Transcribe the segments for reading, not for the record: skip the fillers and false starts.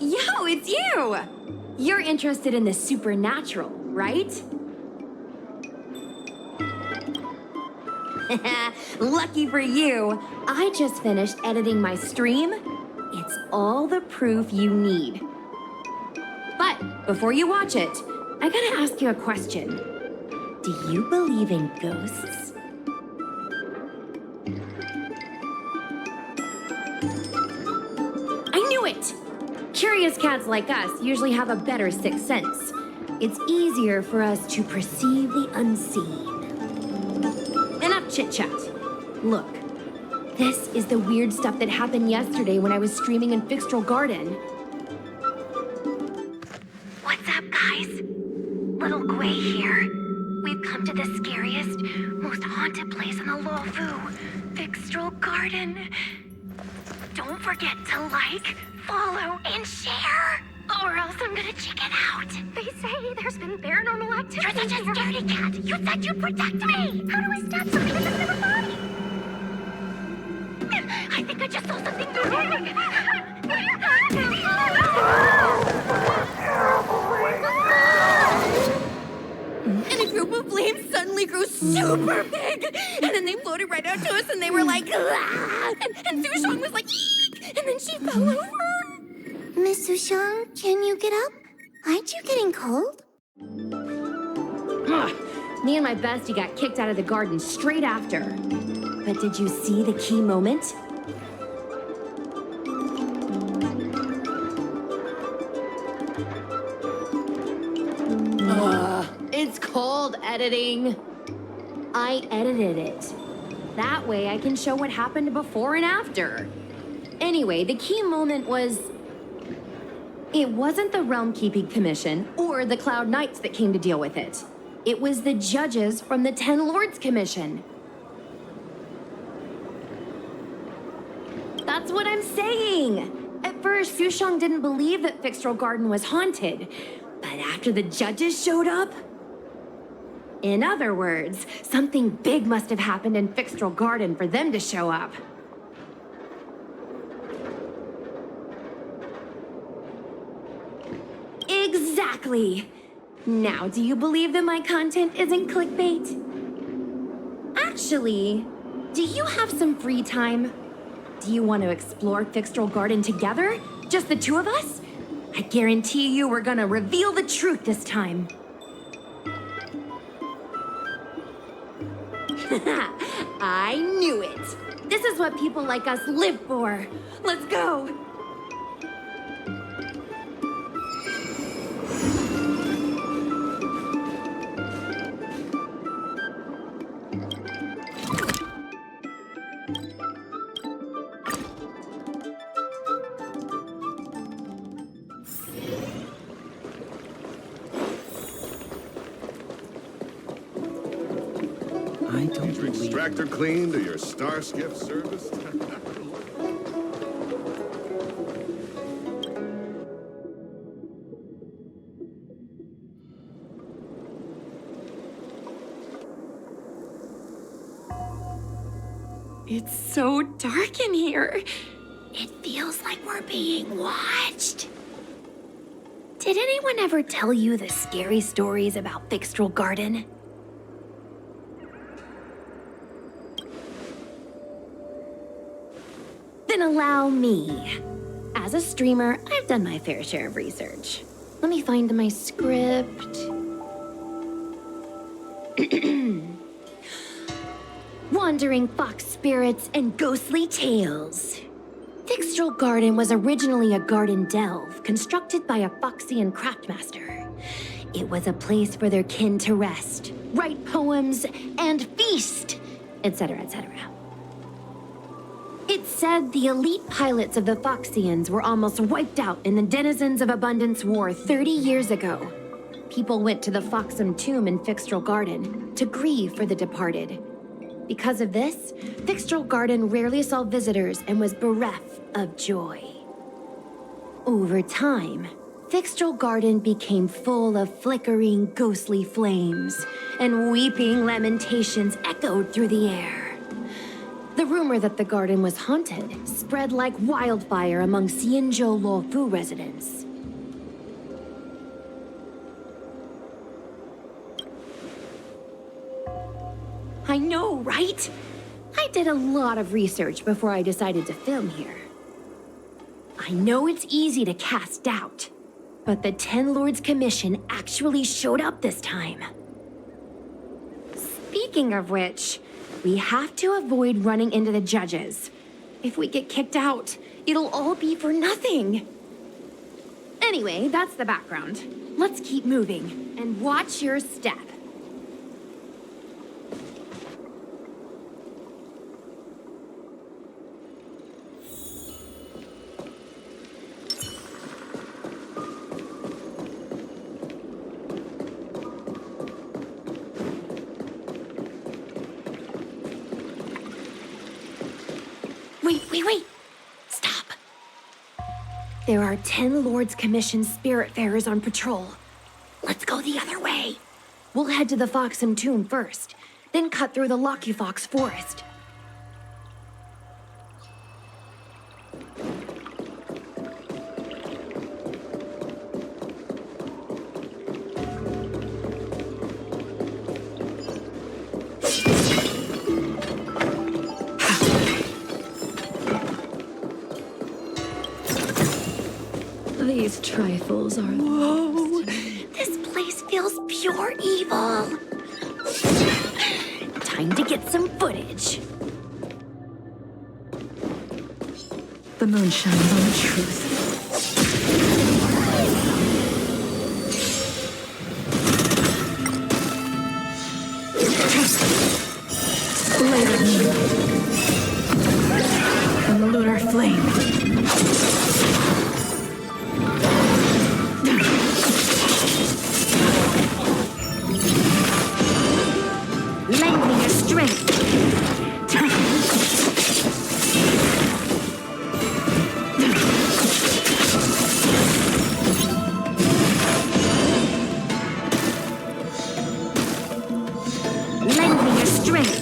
Yo, it's you! You're interested in the supernatural, right? Lucky for you, I just finished editing my stream. It's all the proof you need. But before you watch it, I gotta ask you a question. Do you believe in ghosts? I knew it! Curious cats like us usually have a better sixth sense. It's easier for us to perceive the unseen. Enough chit-chat. Look, this is the weird stuff that happened yesterday when I was streaming in Fixtral Garden. What's up, guys? Little Gwei here. We've come to the scariest, most haunted place in the Luofu, Fixtral Garden. Don't forget to like, follow, and share, or else I'm gonna check it out. They say there's been paranormal activity. You're such a scaredy cat. You said you'd protect me. How do I stab something in the middle of my body? I think I just saw something moving. And a group of flames suddenly grew super big! And then they floated right out to us and they were like, ah! And Soujournes was like, eek! And then she fell over! Miss Soujournes, can you get up? Aren't you getting cold? Me and my bestie got kicked out of the garden straight after. But did you see the key moment? It's called editing. I edited it. That way I can show what happened before and after. Anyway, the key moment was... It wasn't the Realm Keeping Commission or the Cloud Knights that came to deal with it. It was the judges from the Ten Lords Commission. That's what I'm saying! At first, Soujournes didn't believe that Fixtral Garden was haunted. But after the judges showed up... In other words, something big must have happened in Fixtral Garden for them to show up. Exactly! Now, do you believe that my content isn't clickbait? Actually, do you have some free time? Do you want to explore Fixtral Garden together? Just the two of us? I guarantee you we're gonna reveal the truth this time. I knew it! This is what people like us live for! Let's go! I don't Is your believe... extractor cleaned or your star skiff serviced? It's so dark in here. It feels like we're being watched. Did anyone ever tell you the scary stories about Fixtral Garden? then allow me. As a streamer, I've done my fair share of research. Let me find my script. Wandering fox spirits and ghostly tales. Fixtral Garden was originally a garden delve constructed by a Foxian craftmaster. It was a place for their kin to rest, write poems, and feast, etc., etc. It said the elite pilots of the Foxians were almost wiped out in the Denizens of Abundance War 30 years ago. People went to the Foxum tomb in Fixtral Garden to grieve for the departed. Because of this, Fixtral Garden rarely saw visitors and was bereft of joy. Over time, Fixtral Garden became full of flickering, ghostly flames, and weeping lamentations echoed through the air. The rumor that the garden was haunted spread like wildfire among Xianzhou Luofu residents. I know, right? I did a lot of research before I decided to film here. I know it's easy to cast doubt, but the Ten Lords Commission actually showed up this time. Speaking of which, we have to avoid running into the judges. If we get kicked out, it'll all be for nothing. Anyway, that's the background. Let's keep moving, and watch your step. Wait. Stop. There are 10 Lords Commission Spiritfarers on patrol. Let's go the other way. We'll head to the Foxum tomb first, then cut through the Locky Fox forest. These trifles are... Whoa! This place feels pure evil. Time to get some footage. The moon shines on the truth. Light of moon. And the lunar flame. Lend me your strength. Lend me your strength.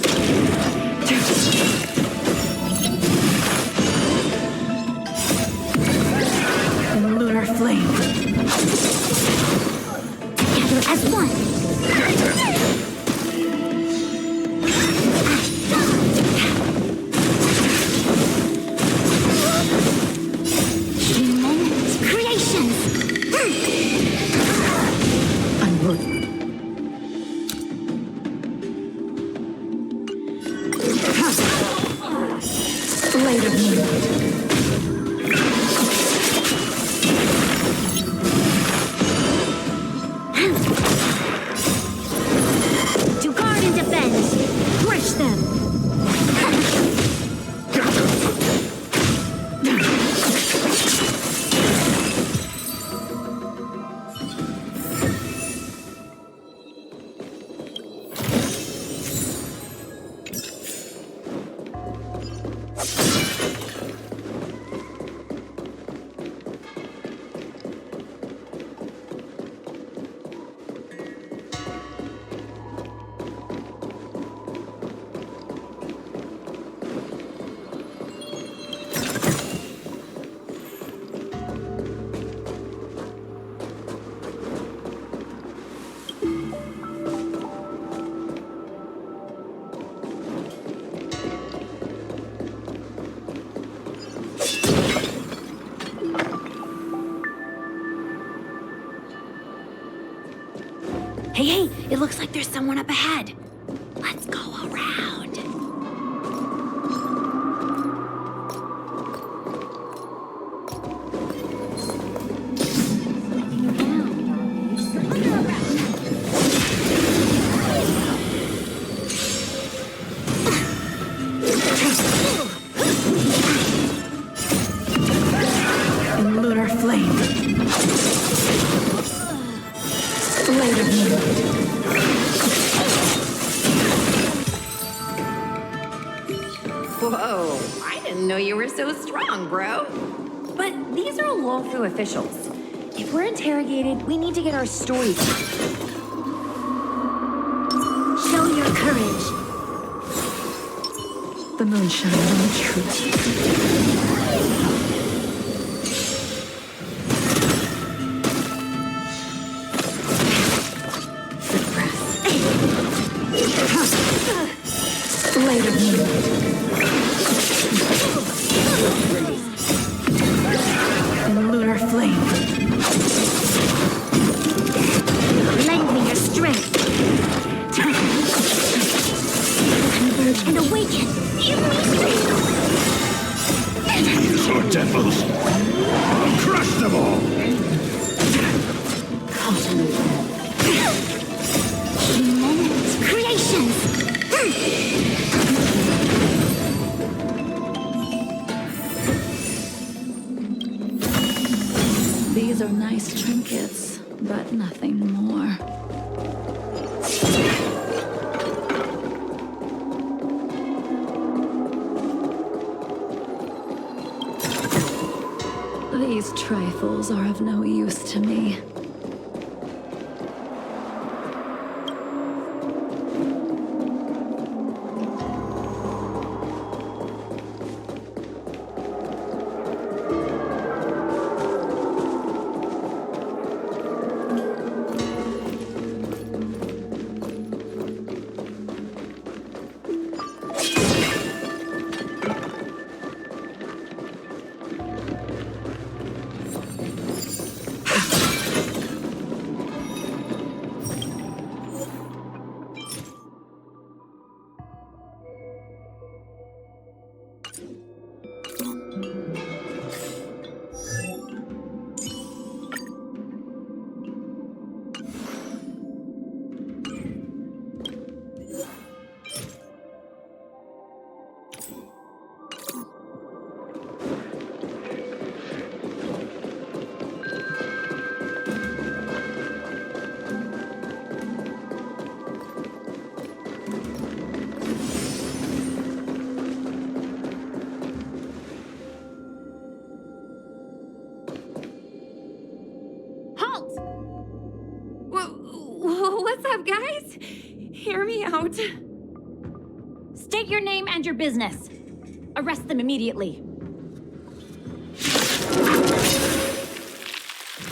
And the lunar flame. Together as one. Light of moon. To guard and defend. Crush them. there's someone up ahead. Let's go around. In lunar flame. Later moon. Whoa, I didn't know you were so strong, bro. But these are Lawfu officials. If we're interrogated, we need to get our story back. Show your courage. The moon shines on the truth. Later moon. In lunar flame. Lend me your strength. Converge and awaken. These are devils. I'll crush them all. Immense creations. These are nice trinkets, but nothing more. These trifles are of no use to me. What's up, guys? Hear me out. State your name and your business. Arrest them immediately.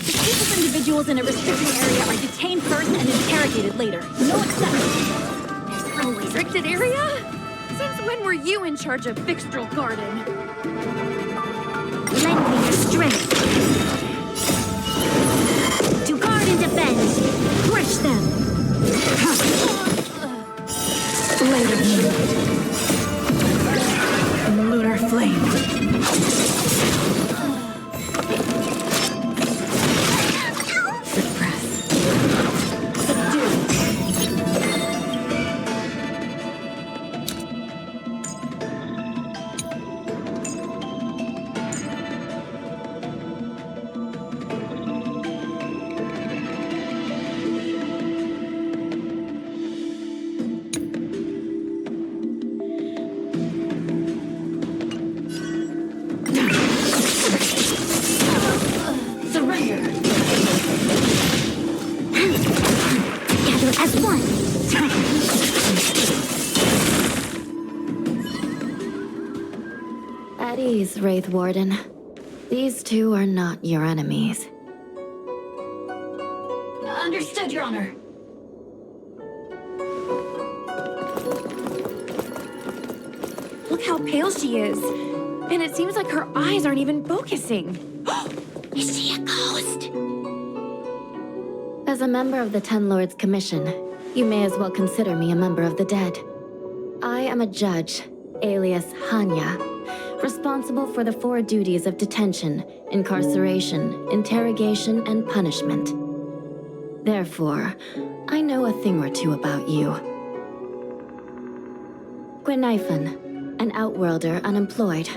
Suspicious individuals in a restricted area are detained first and interrogated later. No exception. There's always restricted area? Since when were you in charge of Fixtral Garden? Lend me your strength. To guard and defend. Crush them. Later moon. In lunar flame. Suppress. Subdue. Together as one. At ease, Wraith Warden. These two are not your enemies. Understood, Your Honor. Look how pale she is. And it seems like her eyes aren't even focusing. Is she a ghost? As a member of the Ten Lords Commission, You may as well consider me a member of the dead. I am a judge, alias Hanya, responsible for the 4 duties of detention, incarceration, interrogation, and punishment. Therefore, I know a thing or two about you. Gwenaifen, an outworlder unemployed.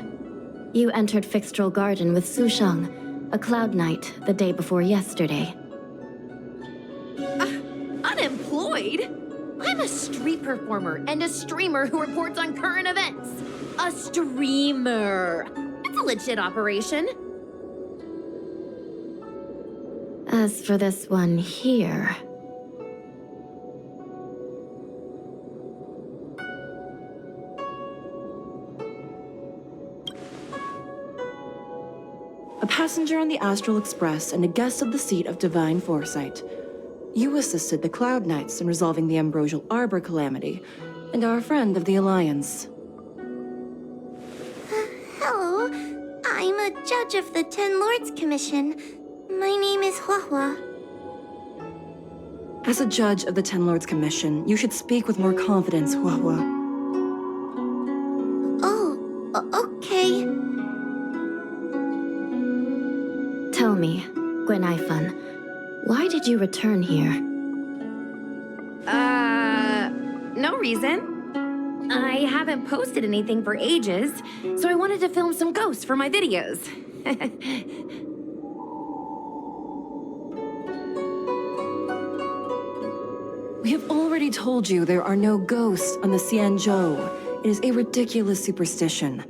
You entered Fixtral Garden with Soujournes, a cloud knight, the day before yesterday. Unemployed? I'm a street performer and a streamer who reports on current events. A streamer. It's a legit operation. As for this one here... A passenger on the Astral Express and a guest of the seat of divine foresight. You assisted the Cloud Knights in resolving the Ambrosial Arbor calamity, and are a friend of the Alliance. Hello. I'm a judge of the Ten Lords Commission. My name is Huahua. As a judge of the Ten Lords Commission, you should speak with more confidence, Huahua. Okay. Tell me, Gwenaifen, why did you return here? No reason. I haven't posted anything for ages, so I wanted to film some ghosts for my videos. We have already told you there are no ghosts on the Xianzhou. It is a ridiculous superstition.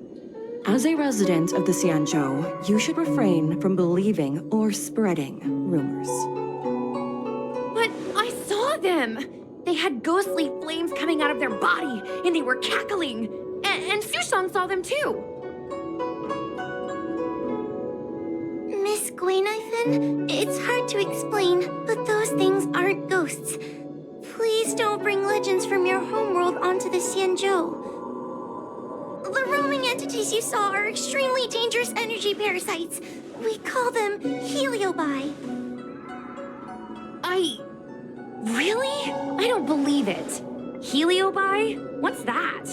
As a resident of the Xianzhou, you should refrain from believing or spreading rumors. But I saw them! They had ghostly flames coming out of their body, and they were cackling. And Soujournes saw them too. Miss Gwenaifen, it's hard to explain, but those things aren't ghosts. Please don't bring legends from your homeworld onto the Xianzhou. The roaming entities you saw are extremely dangerous energy parasites. We call them heliobi. Really? I don't believe it. Heliobi? What's that?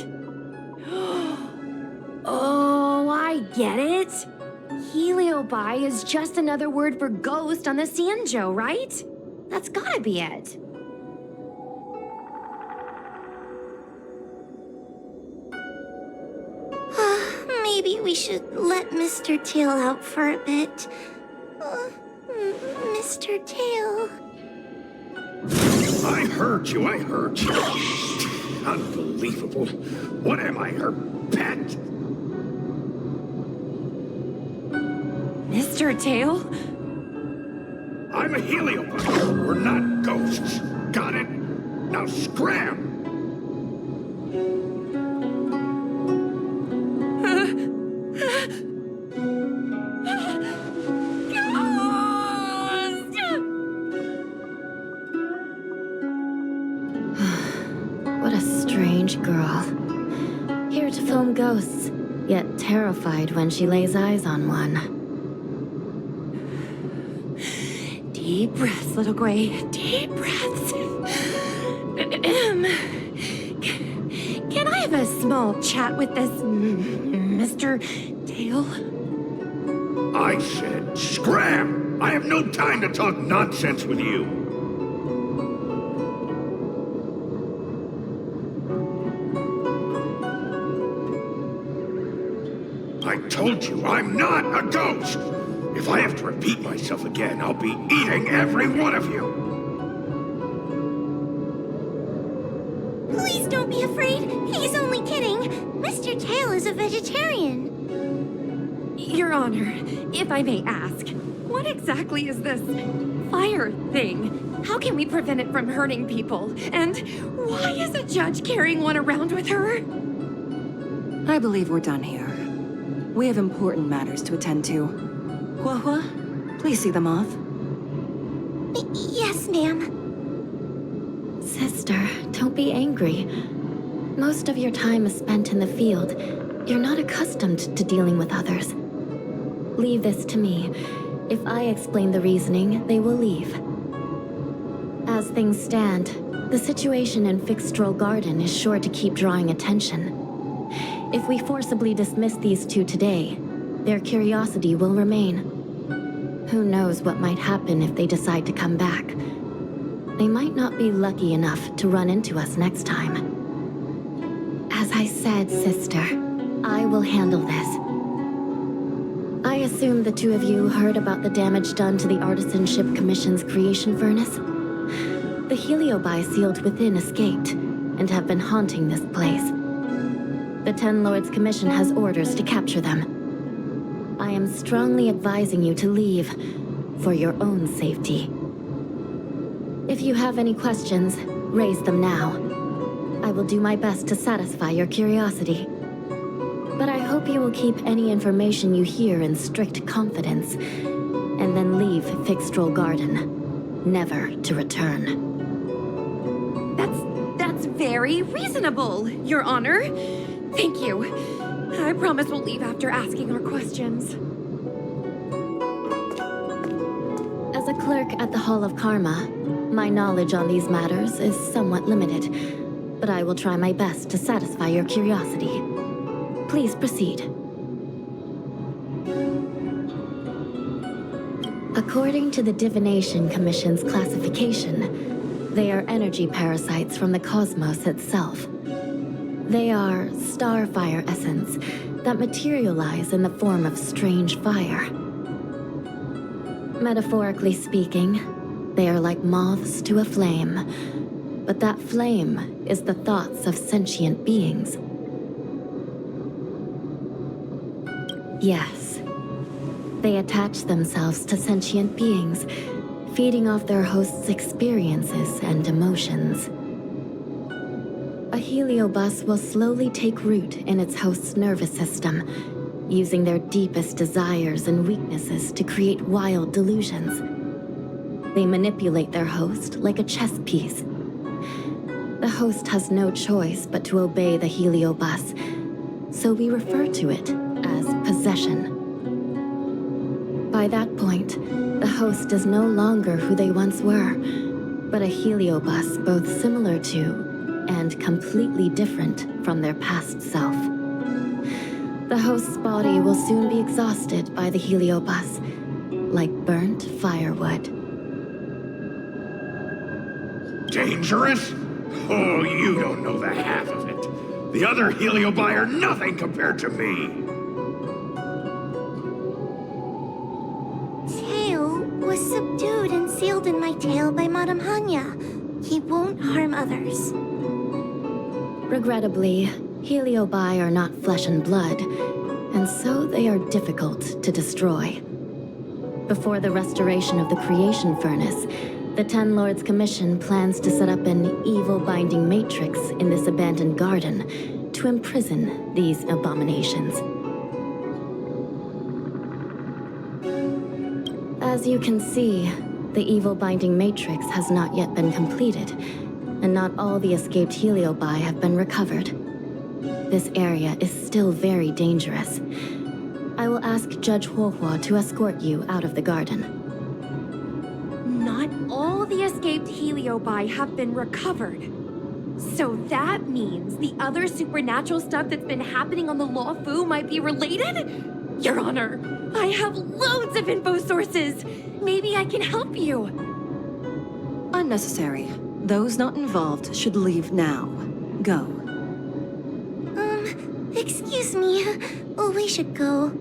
Oh, I get it. Heliobi is just another word for ghost on the Xianzhou, right? That's gotta be it. Maybe we should let Mr. Tail out for a bit. Mr. Tail. I heard you. Unbelievable. What am I, her pet? Mr. Tail? I'm a heliopod. We're not ghosts. Got it? Now scram! What a strange girl. Here to film ghosts, yet terrified when she lays eyes on one. Deep breaths, little Gwei. Deep breaths. Can I have a small chat with this Mr. Tail? I said scram! I have no time to talk nonsense with you. I told you, I'm not a ghost! If I have to repeat myself again, I'll be eating every one of you! Please don't be afraid. He's only kidding. Mr. Tail is a vegetarian. Your Honor, if I may ask, what exactly is this fire thing? How can we prevent it from hurting people? And why is a judge carrying one around with her? I believe we're done here. We have important matters to attend to. Huahua, please see them off. Yes, ma'am. Sister, don't be angry. Most of your time is spent in the field. You're not accustomed to dealing with others. Leave this to me. If I explain the reasoning, they will leave. As things stand, The situation in Fixstral Garden is sure to keep drawing attention. If we forcibly dismiss these two today, their curiosity will remain. Who knows what might happen if they decide to come back? They might not be lucky enough to run into us next time. As I said, sister, I will handle this. I assume the two of you heard about the damage done to the Artisanship Commission's creation furnace? The Heliobi sealed within escaped, and have been haunting this place. The Ten Lords Commission has orders to capture them. I am strongly advising you to leave, for your own safety. If you have any questions, raise them now. I will do my best to satisfy your curiosity. But I hope you will keep any information you hear in strict confidence, and then leave Fixstral Garden, never to return. That's very reasonable, Your Honor. Thank you. I promise we'll leave after asking our questions. As a clerk at the Hall of Karma, my knowledge on these matters is somewhat limited, but I will try my best to satisfy your curiosity. Please proceed. According to the Divination Commission's classification, they are energy parasites from the cosmos itself. They are starfire essence that materialize in the form of strange fire. Metaphorically speaking, they are like moths to a flame, but that flame is the thoughts of sentient beings. Yes, they attach themselves to sentient beings, feeding off their host's experiences and emotions. A heliobus will slowly take root in its host's nervous system, using their deepest desires and weaknesses to create wild delusions. They manipulate their host like a chess piece. The host has no choice but to obey the heliobus, so we refer to it as possession. By that point, the host is no longer who they once were, but a heliobus both similar to and completely different from their past self. The host's body will soon be exhausted by the heliobus, like burnt firewood. Dangerous? Oh, you don't know the half of it. The other Heliobi are nothing compared to me. Tail was subdued and sealed in my tail by Madame Hanya. He won't harm others. Regrettably, Heliobi are not flesh and blood, and so they are difficult to destroy. Before the restoration of the creation furnace, the Ten Lords Commission plans to set up an evil binding matrix in this abandoned garden to imprison these abominations. As you can see, the evil binding matrix has not yet been completed, and not all the escaped Heliobi have been recovered. This area is still very dangerous. I will ask Judge Huohua to escort you out of the garden. Not all the escaped Heliobi have been recovered. So that means the other supernatural stuff that's been happening on the Law Fu might be related? Your Honor, I have loads of info sources. Maybe I can help you. Unnecessary. Those not involved should leave now. Go. Excuse me. Oh, we should go.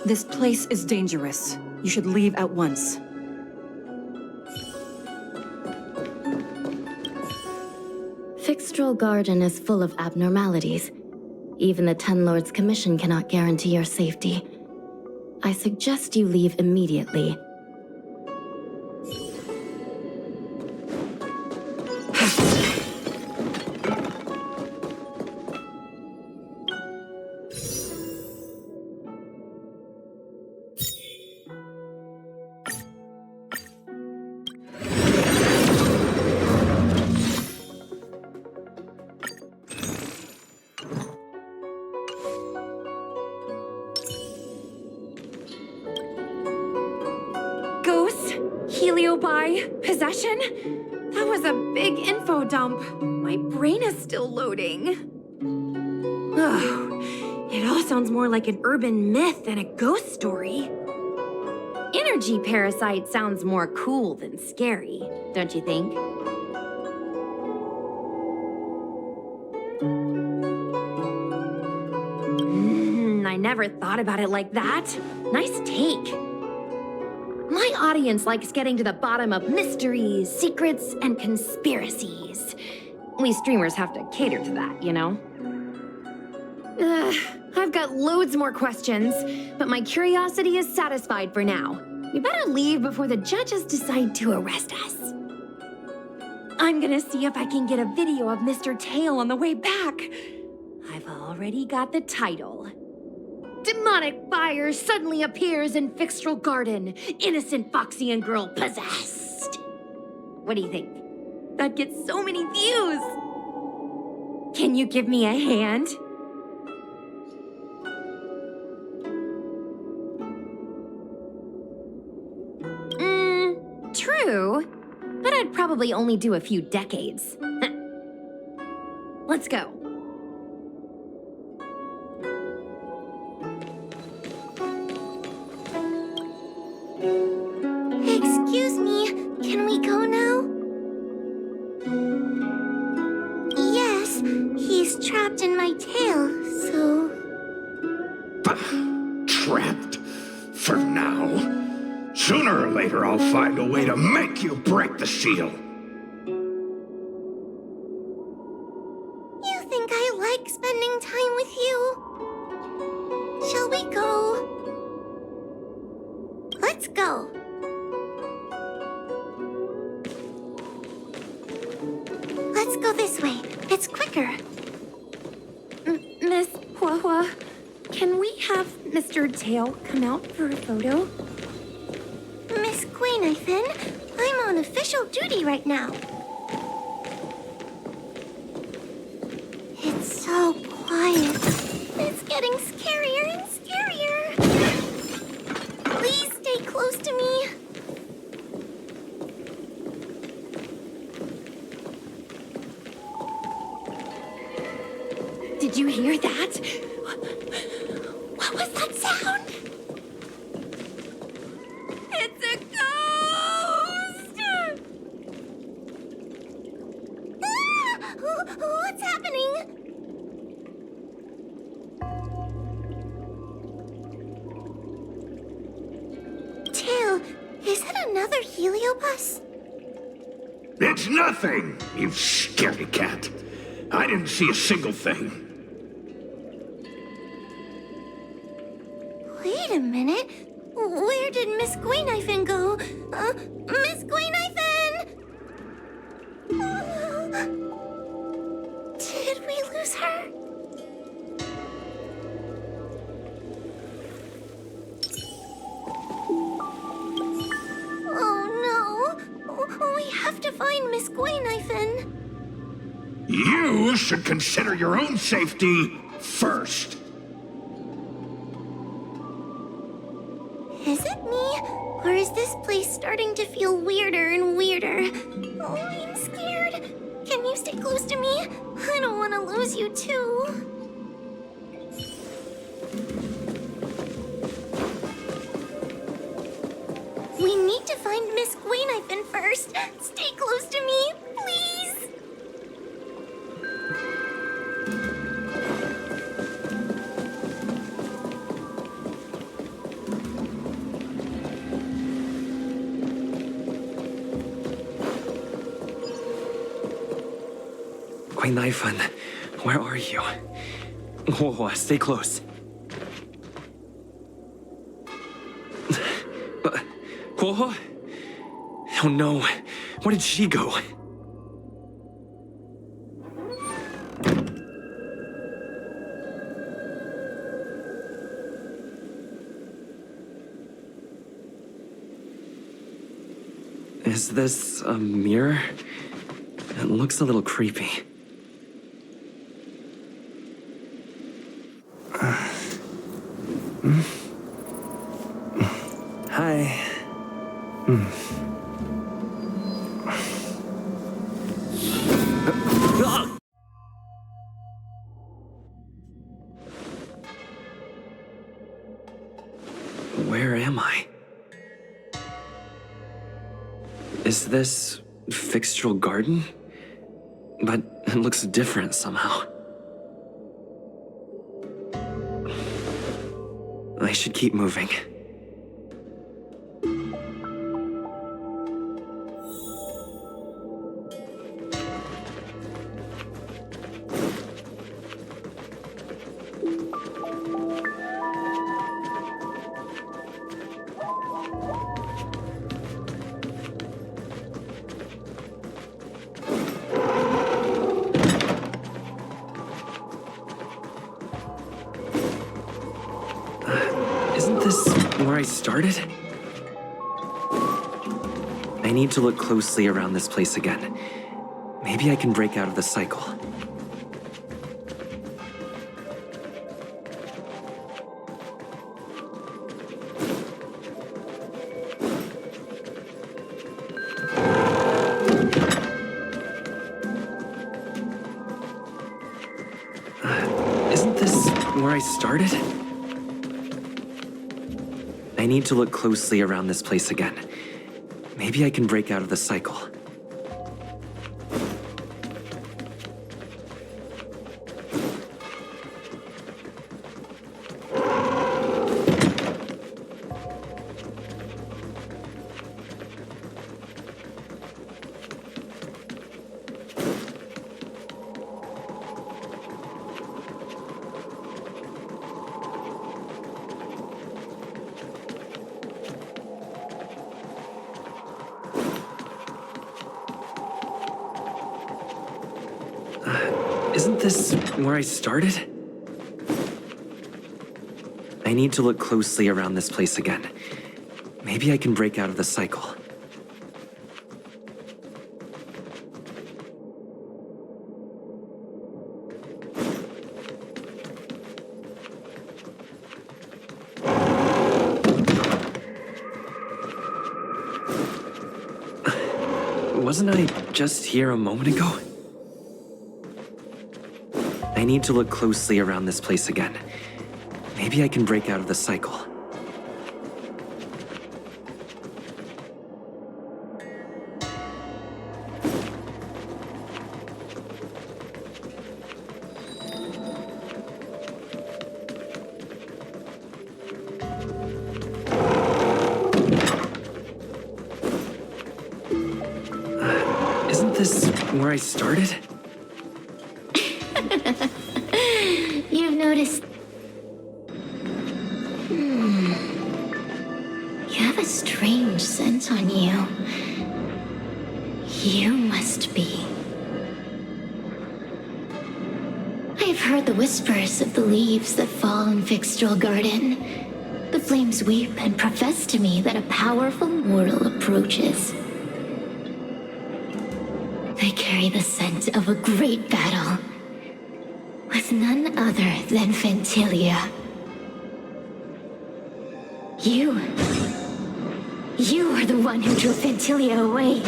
This place is dangerous. You should leave at once. Fixstral Garden is full of abnormalities. Even the Ten Lords Commission cannot guarantee your safety. I suggest you leave immediately. Heliobi? Possession? That was a big info dump. My brain is still loading. Oh, it all sounds more like an urban myth than a ghost story. Energy parasite sounds more cool than scary, don't you think? I never thought about it like that. Nice take. My audience likes getting to the bottom of mysteries, secrets, and conspiracies. We streamers have to cater to that, you know? I've got loads more questions, but my curiosity is satisfied for now. We better leave before the judges decide to arrest us. I'm gonna see if I can get a video of Mr. Tail on the way back. I've already got the title. Demonic fire suddenly appears in Fixtral Garden. Innocent Foxian girl possessed. What do you think? That gets so many views. Can you give me a hand? True, but I'd probably only do a few decades. Let's go. Excuse me, can we go now? Yes, he's trapped in my tail, so... Trapped? For now? Sooner or later, I'll find a way to make you break the seal. You think I like spending time with you? Shall we go? Let's go. Let's go this way. It's quicker. Miss Huahua, can we have Mr. Tail come out for a photo? Miss Guinevere, I'm on official duty right now. It's so quiet. It's getting scarier and scarier. Please stay close to me. Did you hear that? What was that sound? It's a ghost! What's happening? Tail, is that another heliobus? It's nothing, you scaredy cat. I didn't see a single thing. Wait a minute. Where did Miss Guinevere go? Miss Guinevere! Did we lose her? Oh no! We have to find Miss Guinevere. You should consider your own safety first. Is it me? Or is this place starting to feel weirder and weirder? Oh, I'm scared. Can you stay close to me? I don't want to lose you too. We need to find Miss Guinevere first. Stay close to me, please. Guinevere, where are you? Whoa, stay close. Whoa? Oh no, where did she go? Is this a mirror? It looks a little creepy. Hi. Is this Fixtral Garden? But it looks different somehow. I should keep moving. Isn't this where I started? I need to look closely around this place again. Maybe I can break out of the cycle. Isn't this where I started? I need to look closely around this place again. Maybe I can break out of the cycle. Isn't this where I started? I need to look closely around this place again. Maybe I can break out of the cycle. Wasn't I just here a moment ago? I need to look closely around this place again. Maybe I can break out of the cycle. Isn't this where I started? You've noticed... You have a strange scent on you. You must be... I've heard the whispers of the leaves that fall in Fixtral Garden. The flames weep and profess to me that a powerful mortal approaches. They carry the scent of a great battle, with none other than Fentilia. You are the one who drew Fentilia away.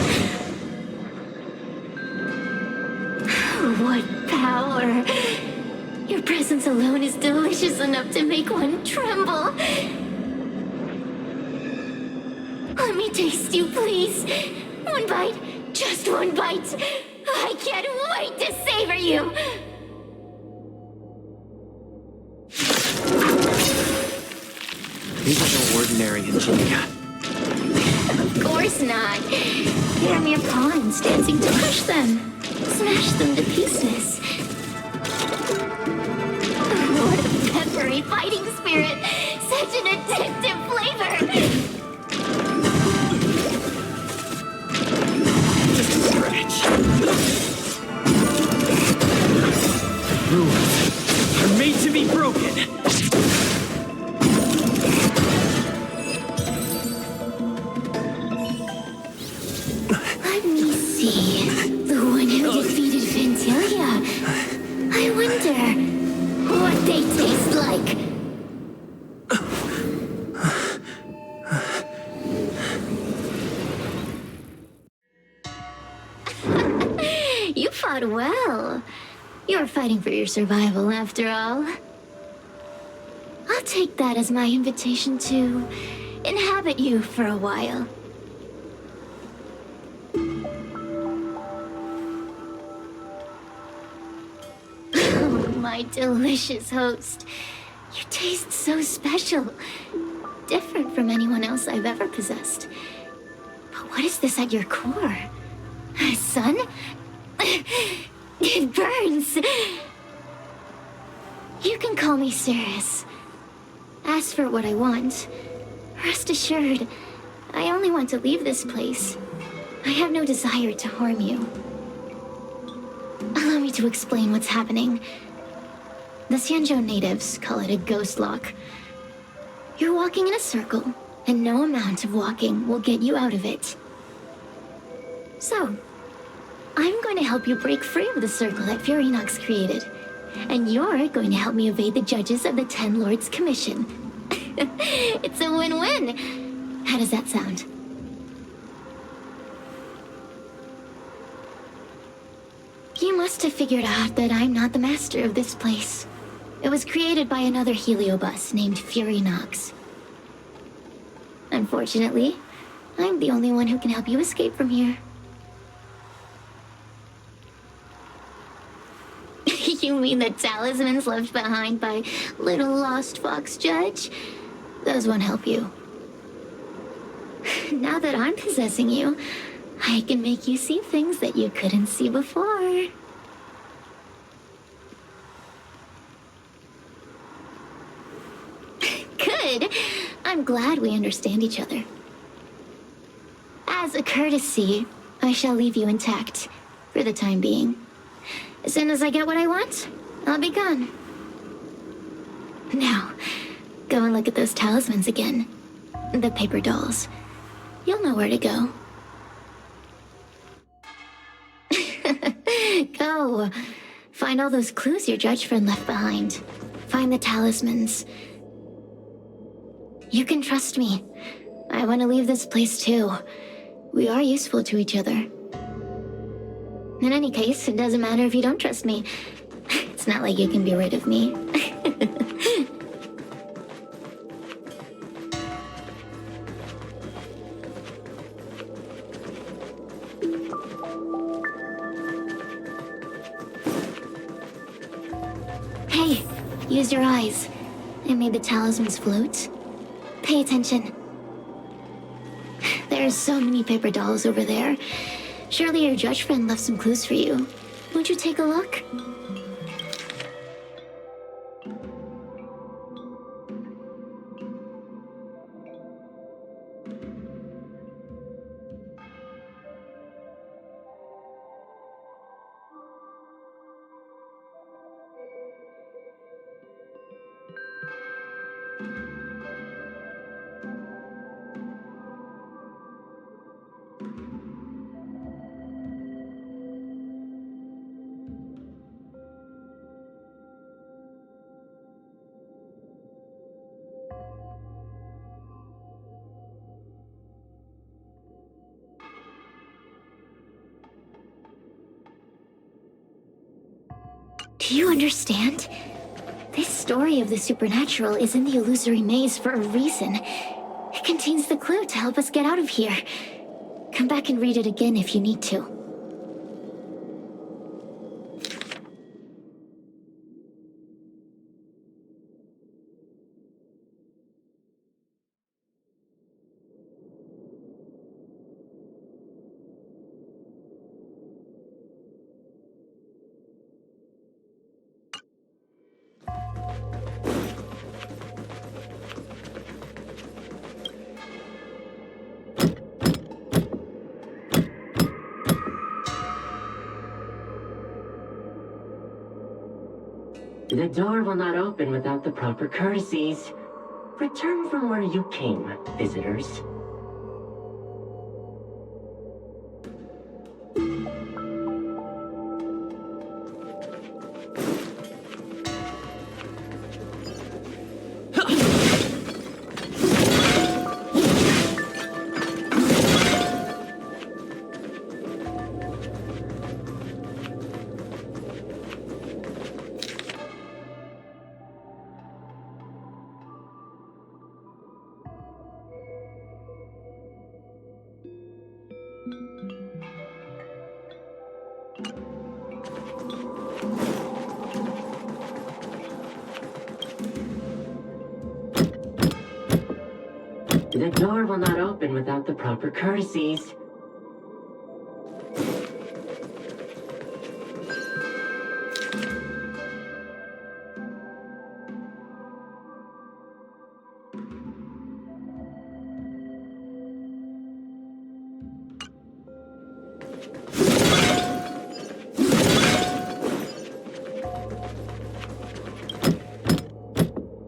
What power! Your presence alone is delicious enough to make one tremble. Let me taste you, please. One bite, just one bite. I can't wait to savor you. These are no ordinary ingenia. Of course not. They're mere pawns dancing to crush them. Smash them to pieces. What a peppery fighting spirit. Such an addictive flavor. Stretch. Rules are made to be broken. Let me see. The one who defeated Fentilia. I wonder what they taste like. You fought well. You're fighting for your survival, after all. I'll take that as my invitation to inhabit you for a while. Oh, my delicious host. You taste so special. Different from anyone else I've ever possessed. But what is this at your core? Sun? It burns. You can call me Cirrus. Ask for what I want. Rest assured, I only want to leave this place. I have no desire to harm you. Allow me to explain what's happening. The Xianzhou natives call it a ghost lock. You're walking in a circle, and no amount of walking will get you out of it. So, I'm going to help you break free of the circle that Furinox created. And you're going to help me evade the judges of the Ten Lords Commission. It's a win-win! How does that sound? You must have figured out that I'm not the master of this place. It was created by another heliobus named Furinox. Unfortunately, I'm the only one who can help you escape from here. You mean the talismans left behind by little lost fox judge? Those won't help you. Now that I'm possessing you, I can make you see things that you couldn't see before. Good. I'm glad we understand each other. As a courtesy, I shall leave you intact, for the time being. As soon as I get what I want, I'll be gone. Now, go and look at those talismans again. The paper dolls. You'll know where to go. Go. Find all those clues your judge friend left behind. Find the talismans. You can trust me. I want to leave this place too. We are useful to each other. In any case, it doesn't matter if you don't trust me. It's not like you can be rid of me. Hey, use your eyes. I made the talismans float. Pay attention. There are so many paper dolls over there. Surely your judge friend left some clues for you. Won't you take a look? Do you understand? This story of the supernatural is in the illusory maze for a reason. It contains the clue to help us get out of here. Come back and read it again if you need to. The door will not open without the proper courtesies. Return from where you came, visitors. The door will not open without the proper courtesies.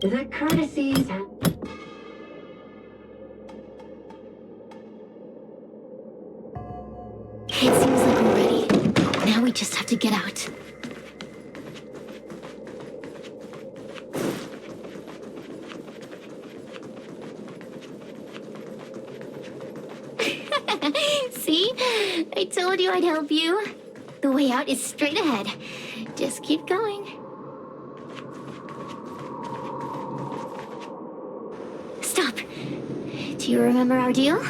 The courtesies. It seems like we're ready. Now we just have to get out. See? I told you I'd help you. The way out is straight ahead. Just keep going. Stop. Do you remember our deal?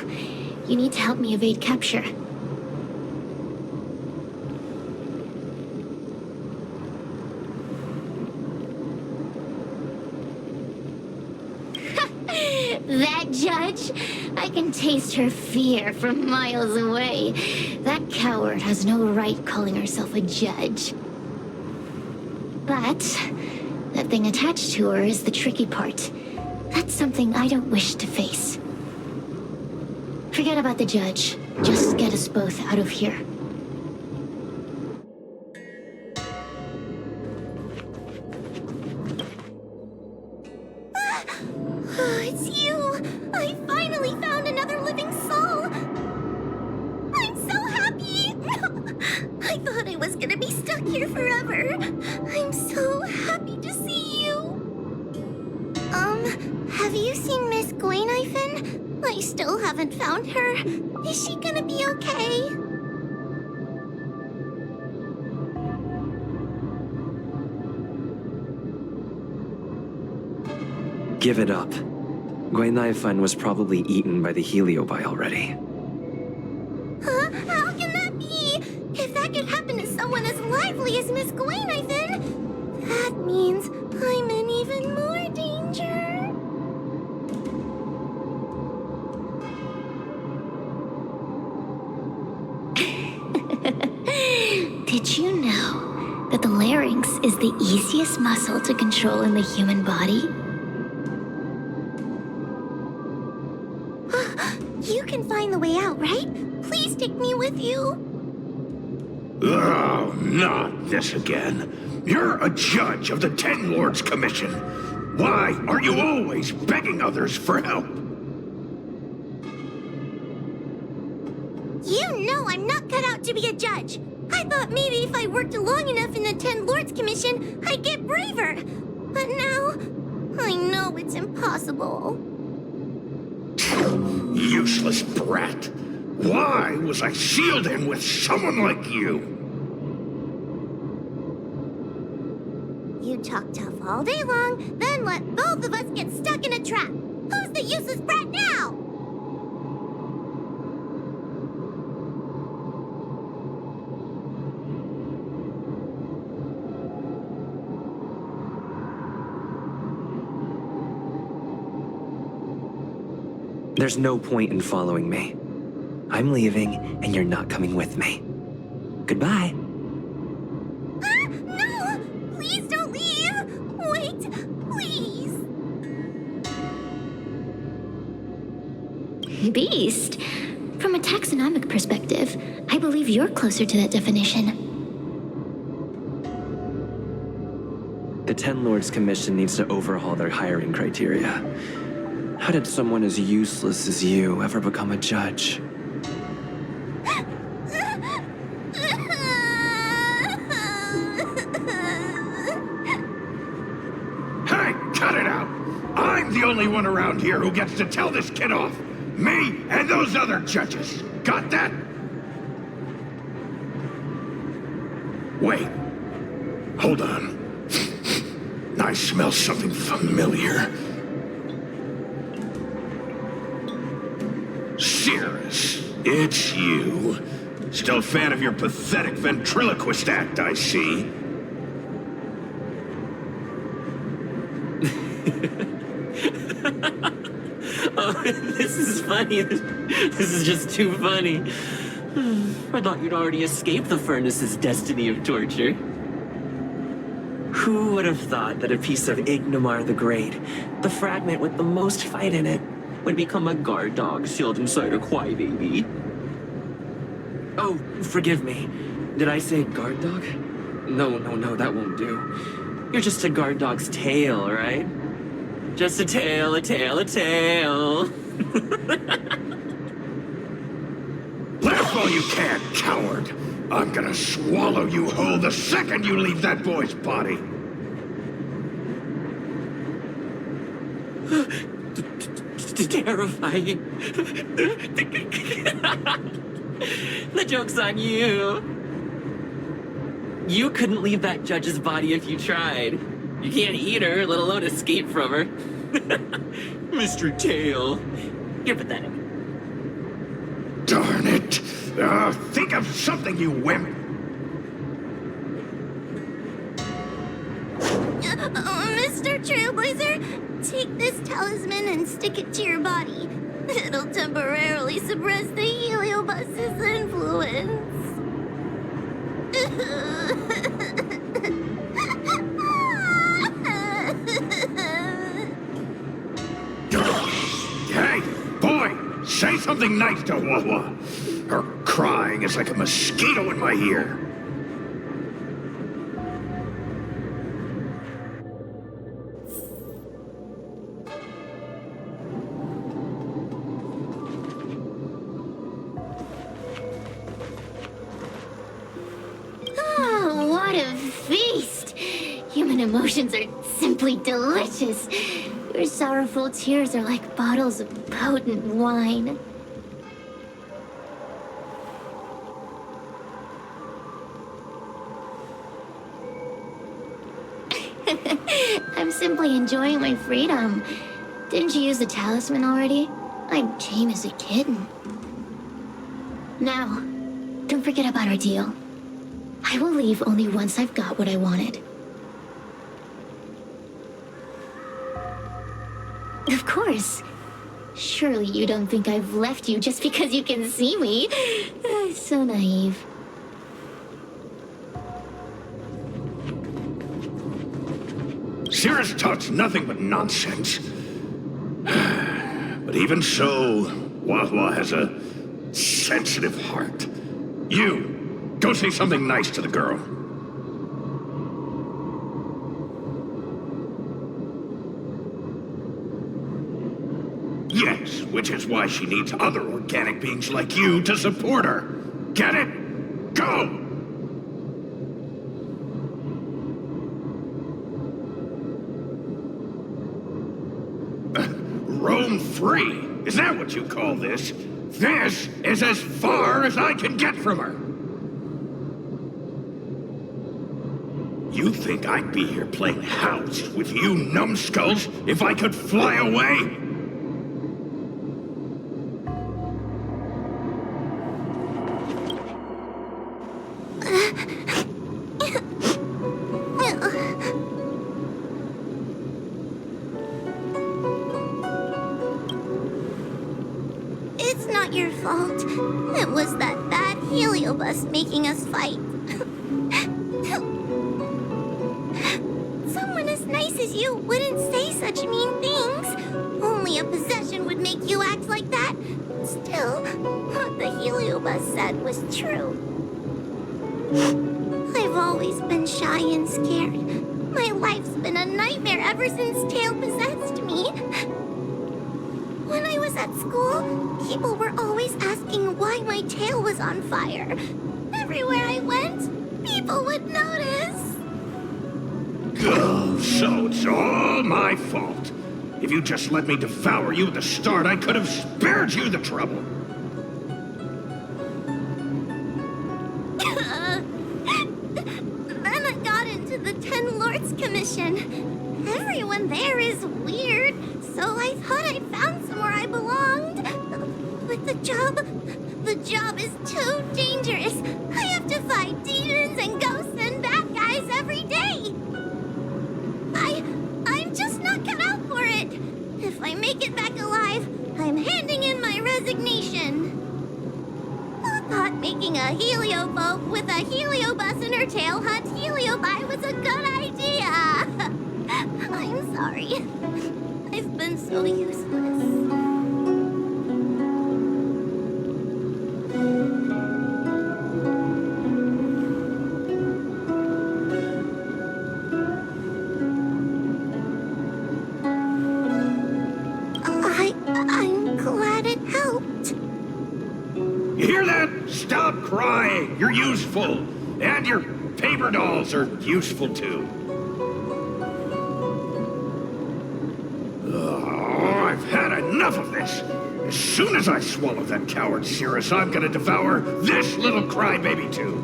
You need to help me evade capture. That judge? I can taste her fear from miles away. That coward has no right calling herself a judge. But that thing attached to her is the tricky part. That's something I don't wish to face. Forget about the judge. Just get us both out of here. It's you! I finally found another living soul! I'm so happy! I thought I was gonna be stuck here forever. I'm so happy to see you. Have you seen Miss Goyniphen? I still haven't found her. Is she gonna be okay? Give it up. Goyniphen was probably eaten by the heliobi already. Huh? How can that be? If that could happen to someone as lively as Miss Goyniphen, that means I'm in even more danger. Did you know that the larynx is the easiest muscle to control in the human body? You can find the way out, right? Please take me with you. Oh, not this again. You're a judge of the Ten Lords Commission. Why are you always begging others for help? You know I'm not cut out to be a judge. I thought maybe if I worked long enough in the Ten Lords Commission, I'd get braver. But now, I know it's impossible. Useless brat. Why was I sealed in with someone like you? You talk tough all day long, then let both of us get stuck in a trap. Who's the useless brat now? There's no point in following me. I'm leaving, and you're not coming with me. Goodbye. Ah, no! Please don't leave! Wait, please! Beast? From a taxonomic perspective, I believe you're closer to that definition. The Ten Lords Commission needs to overhaul their hiring criteria. How did someone as useless as you ever become a judge? Hey, cut it out! I'm the only one around here who gets to tell this kid off. Me and those other judges. Got that? Wait. Hold on. I smell something familiar. Cirrus, it's you. Still a fan of your pathetic ventriloquist act, I see. Oh, This is funny. This is just too funny. I thought you'd already escaped the furnace's destiny of torture. Who would have thought that a piece of Ignomar the Great, the fragment with the most fight in it, would become a guard dog sealed inside a crybaby? Oh, forgive me. Did I say guard dog? No, that won't do. You're just a guard dog's tail, right? Just a tail, a tail, a tail. Laugh all you can, coward. I'm gonna swallow you whole the second you leave that boy's body. Terrifying. The joke's on you. You couldn't leave that judge's body if you tried. You can't eat her, let alone escape from her. Mr. Tail. You're pathetic. Darn it. Think of something, you wimp. Mr. Trailblazer, take this talisman and stick it to your body. It'll temporarily suppress the heliobus's influence. Hey, boy, say something nice to Wawa. Her crying is like a mosquito in my ear. Oh, what a feast! Human emotions are simply delicious. Your sorrowful tears are like bottles of potent wine. I'm simply enjoying my freedom. Didn't you use the talisman already? I'm tame as a kitten. Now, don't forget about our deal. I will leave only once I've got what I wanted. Of course. Surely you don't think I've left you just because you can see me. So naive. Cirrus talks nothing but nonsense. But even so, Wawa has a sensitive heart. You, go say something nice to the girl. Yes, which is why she needs other organic beings like you to support her. Get it? Go! Roam free? Is that what you call this? This is as far as I can get from her. You think I'd be here playing house with you numbskulls if I could fly away? It's not your fault. It was that bad heliobus making us fight. Someone as nice as you wouldn't say such mean things. Only a possession would make you act like that. Still, what the heliobus said was true. I've always been shy and scared. My life's been a nightmare ever since Tail possessed me. When I was at school, people were always asking why my tail was on fire. Everywhere I went, people would notice. Oh, so it's all my fault. If you just let me devour you at the start, I could have spared you the trouble. Then I got into the Ten Lords Commission. Everyone there is weird, so I thought I'd found somewhere I belonged. But the job is too dangerous. I have to fight demons and ghosts and bad guys every day. I'm just not cut out for it. If I make it back alive, I'm handing a helioboat with a heliobus in her tail hunt heliobi was a good idea. I'm sorry. I've been so useless. I'm glad it helped. You hear that? Stop crying. You're useful. And your paper dolls are useful too. Oh, I've had enough of this. As soon as I swallow that coward Cirrus, I'm gonna devour this little crybaby too.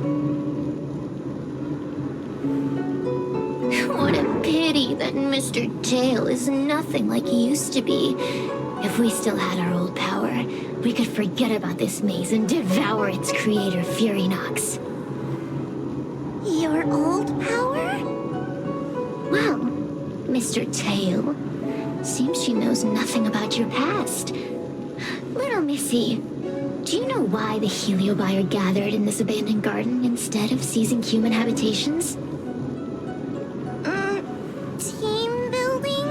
What a pity that Mr. Tail is nothing like he used to be. If we still had our old power, we could forget about this maze and devour its creator, Furynox. Your old power? Well, Mr. Tail, seems she knows nothing about your past. Little Missy, do you know why the Heliobi are gathered in this abandoned garden instead of seizing human habitations? Team building?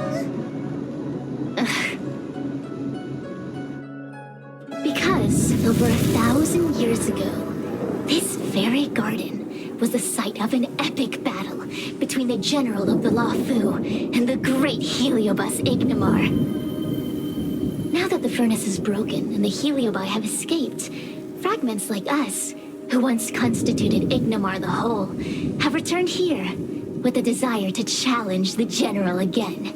Because over 1,000 years ago, this very garden was the site of an epic battle between the general of the Luofu and the great Heliobus Ignimar. Now that the furnace is broken and the Heliobi have escaped, fragments like us, who once constituted Ignimar the Whole, have returned here with a desire to challenge the general again.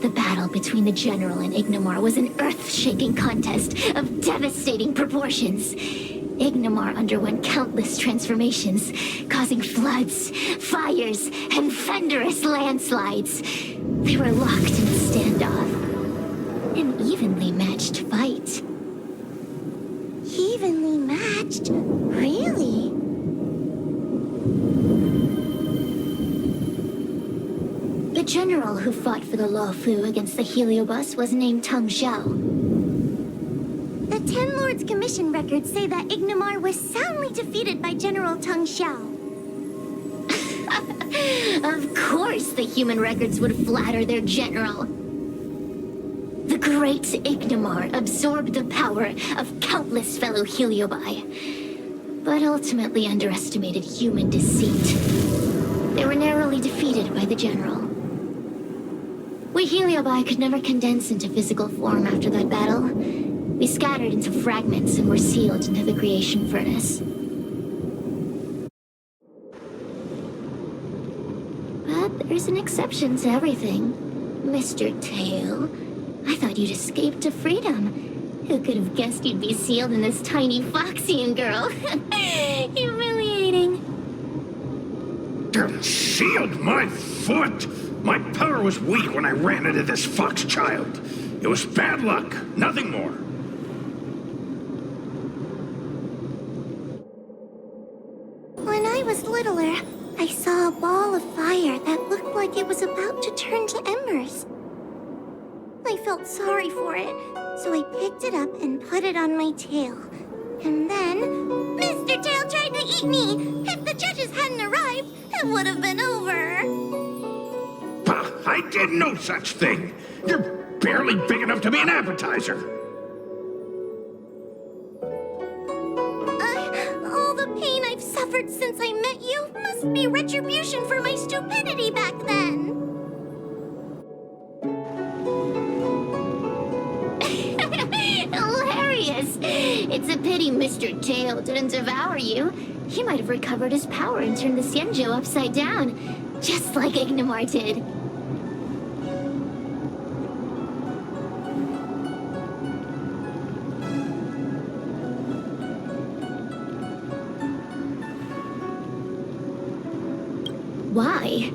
The battle between the general and Ignimar was an earth-shaking contest of devastating proportions. Ignimar underwent countless transformations, causing floods, fires, and thunderous landslides. They were locked in a standoff. An evenly matched fight. Evenly matched? Really? The general who fought for the Luofu against the Heliobus was named Tang Xiao. The Ten Lords Commission records say that Ignimar was soundly defeated by General Tang Xiao. Of course the human records would flatter their general. The great Ignimar absorbed the power of countless fellow Heliobi, but ultimately underestimated human deceit. They were narrowly defeated by the general. We Heliobi could never condense into physical form after that battle. We scattered into fragments and were sealed into the creation furnace. But there's an exception to everything. Mr. Tail, I thought you'd escaped to freedom. Who could have guessed you'd be sealed in this tiny Foxian girl? Humiliating. Sealed my foot! My power was weak when I ran into this fox child. It was bad luck, nothing more. When I was littler, I saw a ball of fire that looked like it was about to turn to embers. I felt sorry for it, so I picked it up and put it on my tail. And then, Mr. Tail tried to eat me! If the judges hadn't arrived, it would have been over. Bah, I did no such thing. You're barely big enough to be an appetizer. All the pain I've suffered since I met you must be retribution for my stupidity back then. Hilarious! It's a pity Mr. Tail didn't devour you. He might have recovered his power and turned the Xianzhou upside down, just like Ignimar did. Why?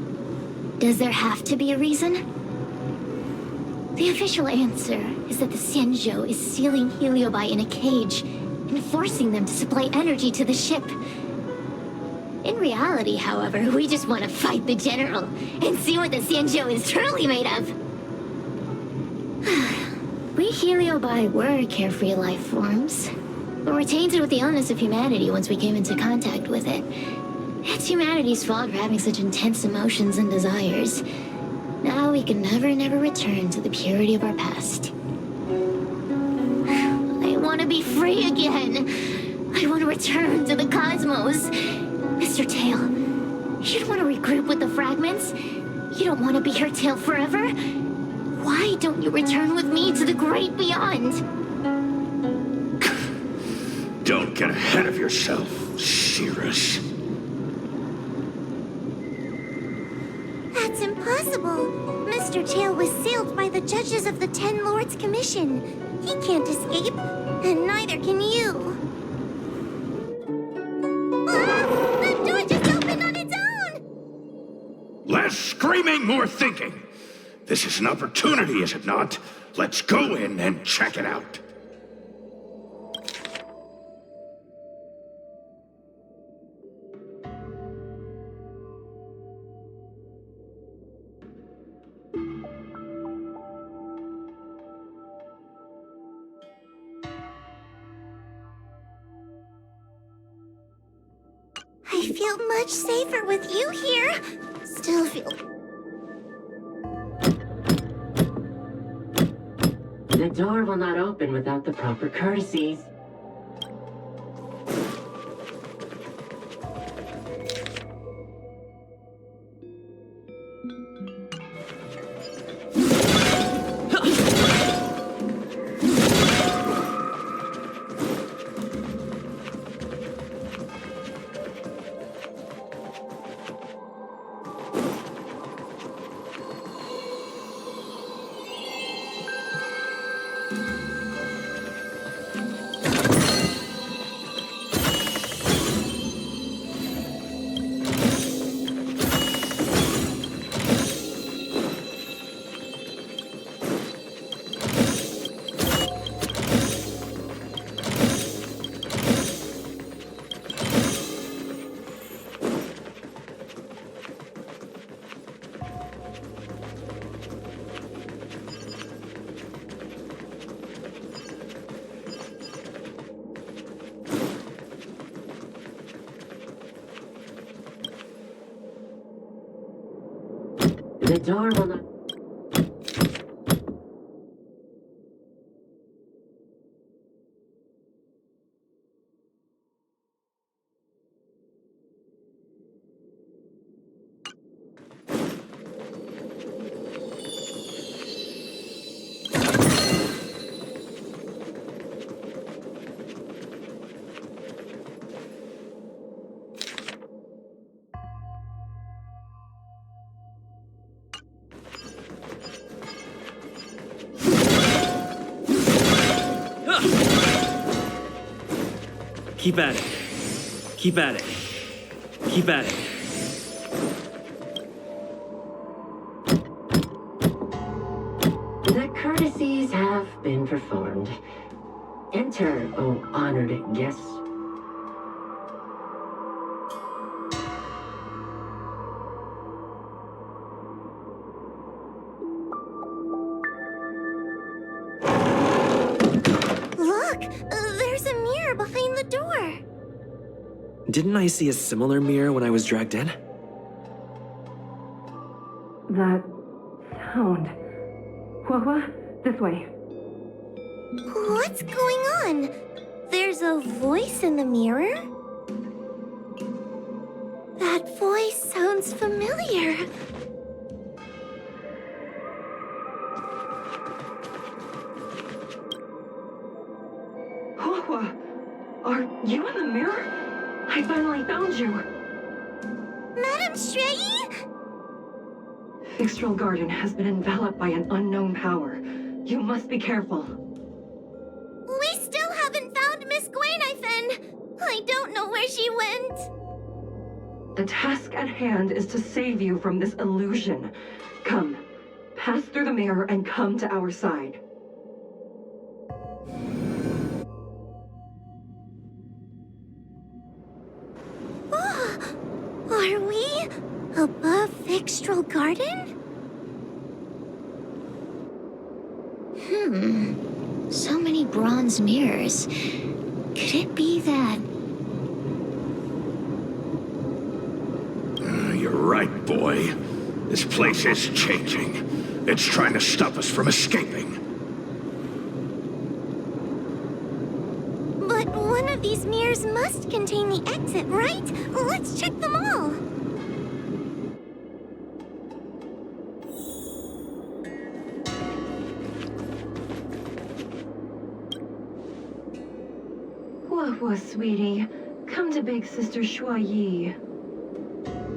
Does there have to be a reason? The official answer is that the Xianzhou is sealing Heliobi in a cage and forcing them to supply energy to the ship. In reality, however, we just want to fight the general and see what the Xianzhou is truly made of. We Heliobi were carefree life forms. but we're tainted with the illness of humanity once we came into contact with it. It's humanity's fault for having such intense emotions and desires. Now we can never return to the purity of our past. I want to be free again. I want to return to the cosmos. Mr. Tail, you don't want to regroup with the fragments? You don't want to be here, Tail, forever? Why don't you return with me to the great beyond? Don't get ahead of yourself, Cirrus. That's impossible. Mr. Tail was sealed by the judges of the Ten Lords Commission. He can't escape, and neither can you. Ah! The door just opened on its own! Less screaming, more thinking. This is an opportunity, is it not? Let's go in and check it out. I feel much safer with you here. Still feel... The door will not open without the proper courtesies. The door will not... Keep at it. Keep at it. Keep at it. The courtesies have been performed. Enter, O honored guests. Look! There's a mirror behind the door! Didn't I see a similar mirror when I was dragged in? That sound. What? This way. What's going on? There's a voice in the mirror? That voice sounds familiar. Hua, are you in the mirror? I finally found you. Madam Shrey? Fixtral Garden has been enveloped by an unknown power. You must be careful. We still haven't found Miss Gwainifin. I don't know where she went. The task at hand is to save you from this illusion. Come, pass through the mirror and come to our side. Are we above Fixtral Garden? So many bronze mirrors. Could it be that? You're right, boy. This place is changing. It's trying to stop us from escaping. But one of these mirrors must contain the exit, right? Let's check them all. Whoa, sweetie. Come to Big Sister Shuai Yi.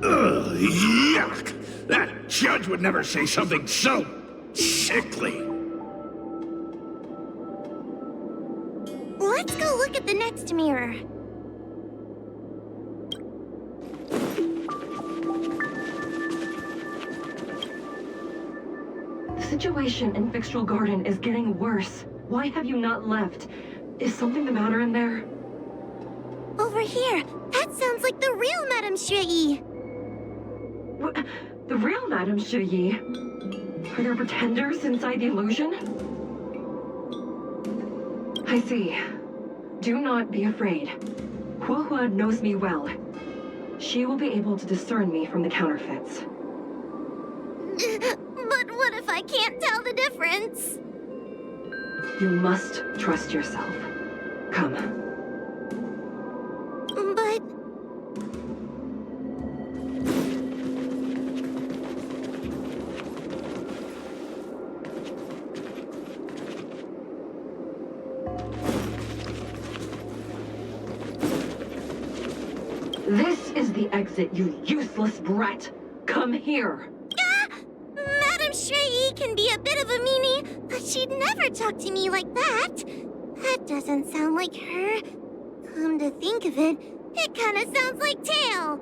Ugh, yuck! That judge would never say something so sickly. Let's go look at the next mirror. The situation in Fixtral Garden is getting worse. Why have you not left? Is something the matter in there? Over here. That sounds like the real Madame Shui. What? The real Madame Shui? Are there pretenders inside the illusion? I see. Do not be afraid. Huahua knows me well. She will be able to discern me from the counterfeits. But what if I can't tell the difference? You must trust yourself. Come. But... This is the exit, you useless brat! Come here! Madame Shui can be a bit of a meanie, but she'd never talk to me like that. That doesn't sound like her. Come to think of it, it kind of sounds like Tail.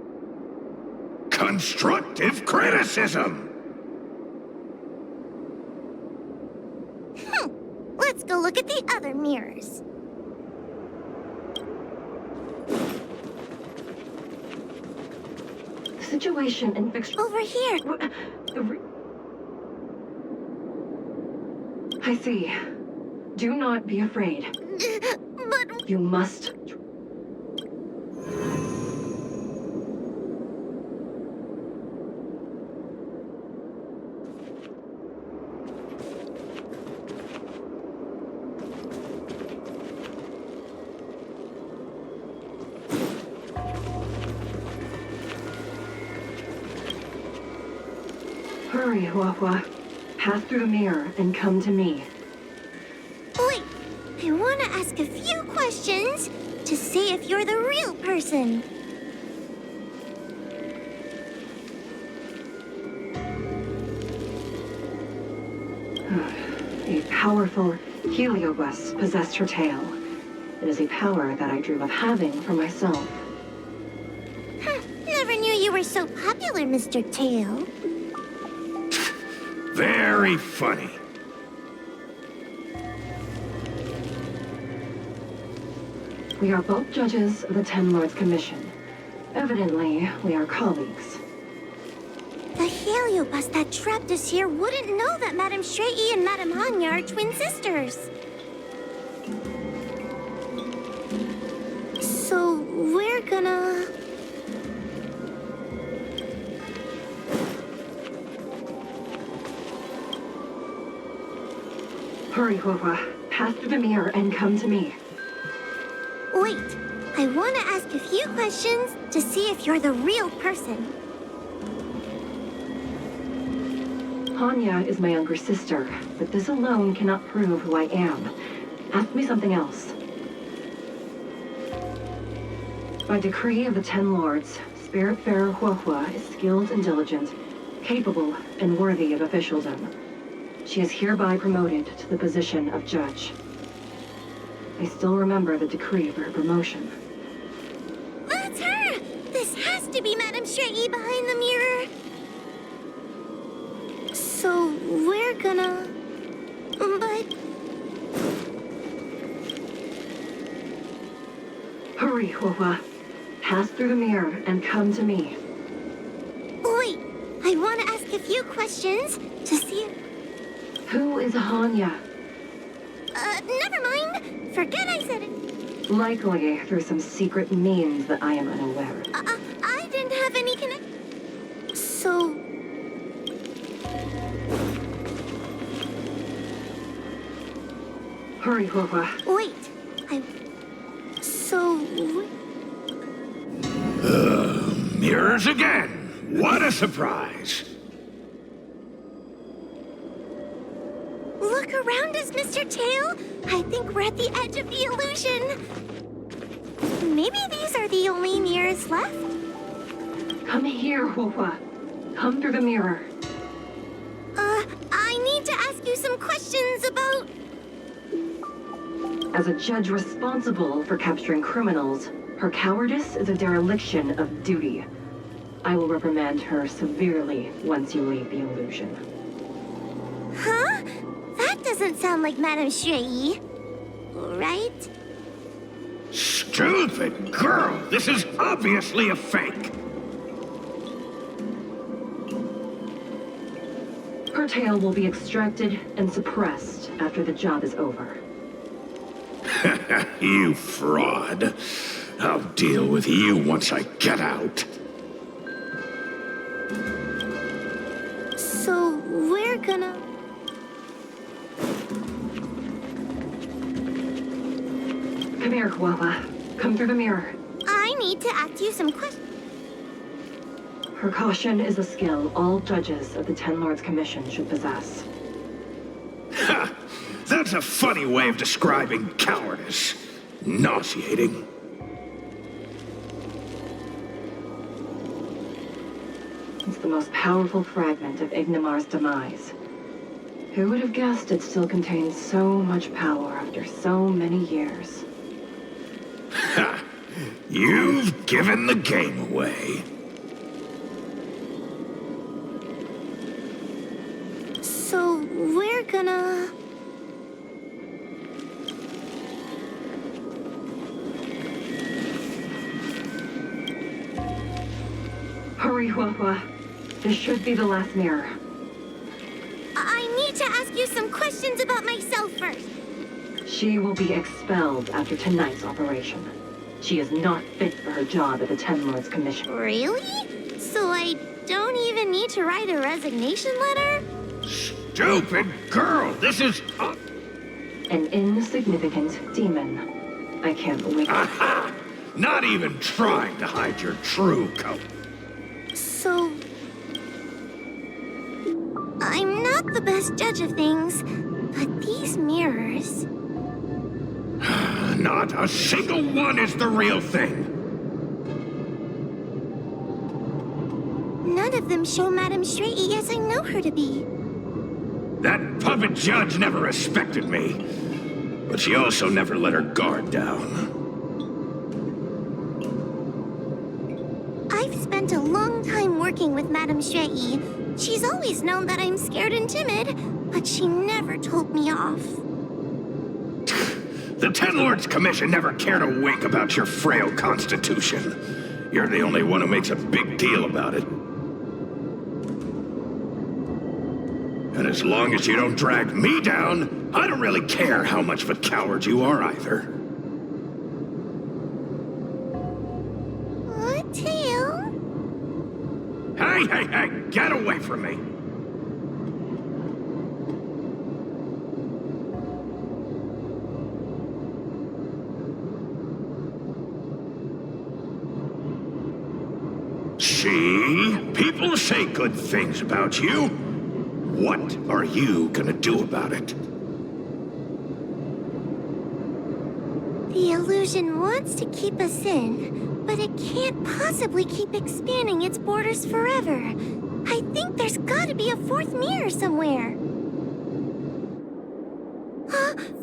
Constructive criticism! Let's go look at the other mirrors. The situation in Fixtral... Over here. I see. Do not be afraid. But... You must... Hurry, Huahua. Pass through the mirror and come to me. Wait, I want to ask a few questions to see if you're the real person. A powerful heliobus possessed her tail. It is a power that I dream of having for myself. Never knew you were so popular, Mr. Tail. Very funny. We are both judges of the Ten Lords Commission. Evidently, we are colleagues. The heliobus that trapped us here wouldn't know that Madame Shui and Madame Hanya are twin sisters. So, we're gonna... Hurry, Huahua. Pass through the mirror and come to me. Wait, I want to ask a few questions to see if you're the real person. Hanya is my younger sister, but this alone cannot prove who I am. Ask me something else. By decree of the Ten Lords, Spiritfarer Huahua is skilled and diligent, capable and worthy of officialdom. She is hereby promoted to the position of judge. I still remember the decree for her promotion. That's her! This has to be Madame Shui behind the mirror. So, we're gonna... But... Hurry, Huahua. Pass through the mirror and come to me. Wait, I want to ask a few questions to see if... Who is Hanya? Never mind. Forget I said it. Likely through some secret means that I am unaware. I didn't have any connect. So. Hurry, Huahua. Wait. So. Mirrors again. What a surprise. Look around us, Mr. Tail. I think we're at the edge of the illusion. Maybe these are the only mirrors left? Come here, Huahua. Come through the mirror. I need to ask you some questions about... As a judge responsible for capturing criminals, her cowardice is a dereliction of duty. I will reprimand her severely once you leave the illusion. Huh? That doesn't sound like Madame Shui. Right? Stupid girl! This is obviously a fake! Her tail will be extracted and suppressed after the job is over. You fraud. I'll deal with you once I get out. So, we're gonna... Come here, Huahua. Come through the mirror. I need to ask you some questions. Her caution is a skill all judges of the Ten Lords Commission should possess. Ha! That's a funny way of describing cowardice. Nauseating. It's the most powerful fragment of Ignimar's demise. Who would have guessed it still contains so much power after so many years? Ha! You've given the game away. So, we're gonna... Hurry, Huahua. This should be the last mirror. I need to ask you some questions about myself first. She will be expelled after tonight's operation. She is not fit for her job at the Ten Lords Commission. Really? So I don't even need to write a resignation letter? Stupid girl! This is... An insignificant demon. I can't believe it. Aha! Not even trying to hide your true color. So... I'm not the best judge of things, but these mirrors... Not a single one is the real thing. None of them show Madame Shrey as I know her to be. That puppet judge never respected me, but she also never let her guard down. I've spent a long time working with Madame Shrey. She's always known that I'm scared and timid, but she never told me off. The Ten Lords Commission never cared a wink about your frail constitution. You're the only one who makes a big deal about it. And as long as you don't drag me down, I don't really care how much of a coward you are either. What, Tail? Hey, get away from me! See? People say good things about you. What are you gonna do about it? The illusion wants to keep us in, but it can't possibly keep expanding its borders forever. I think there's gotta be a fourth mirror somewhere.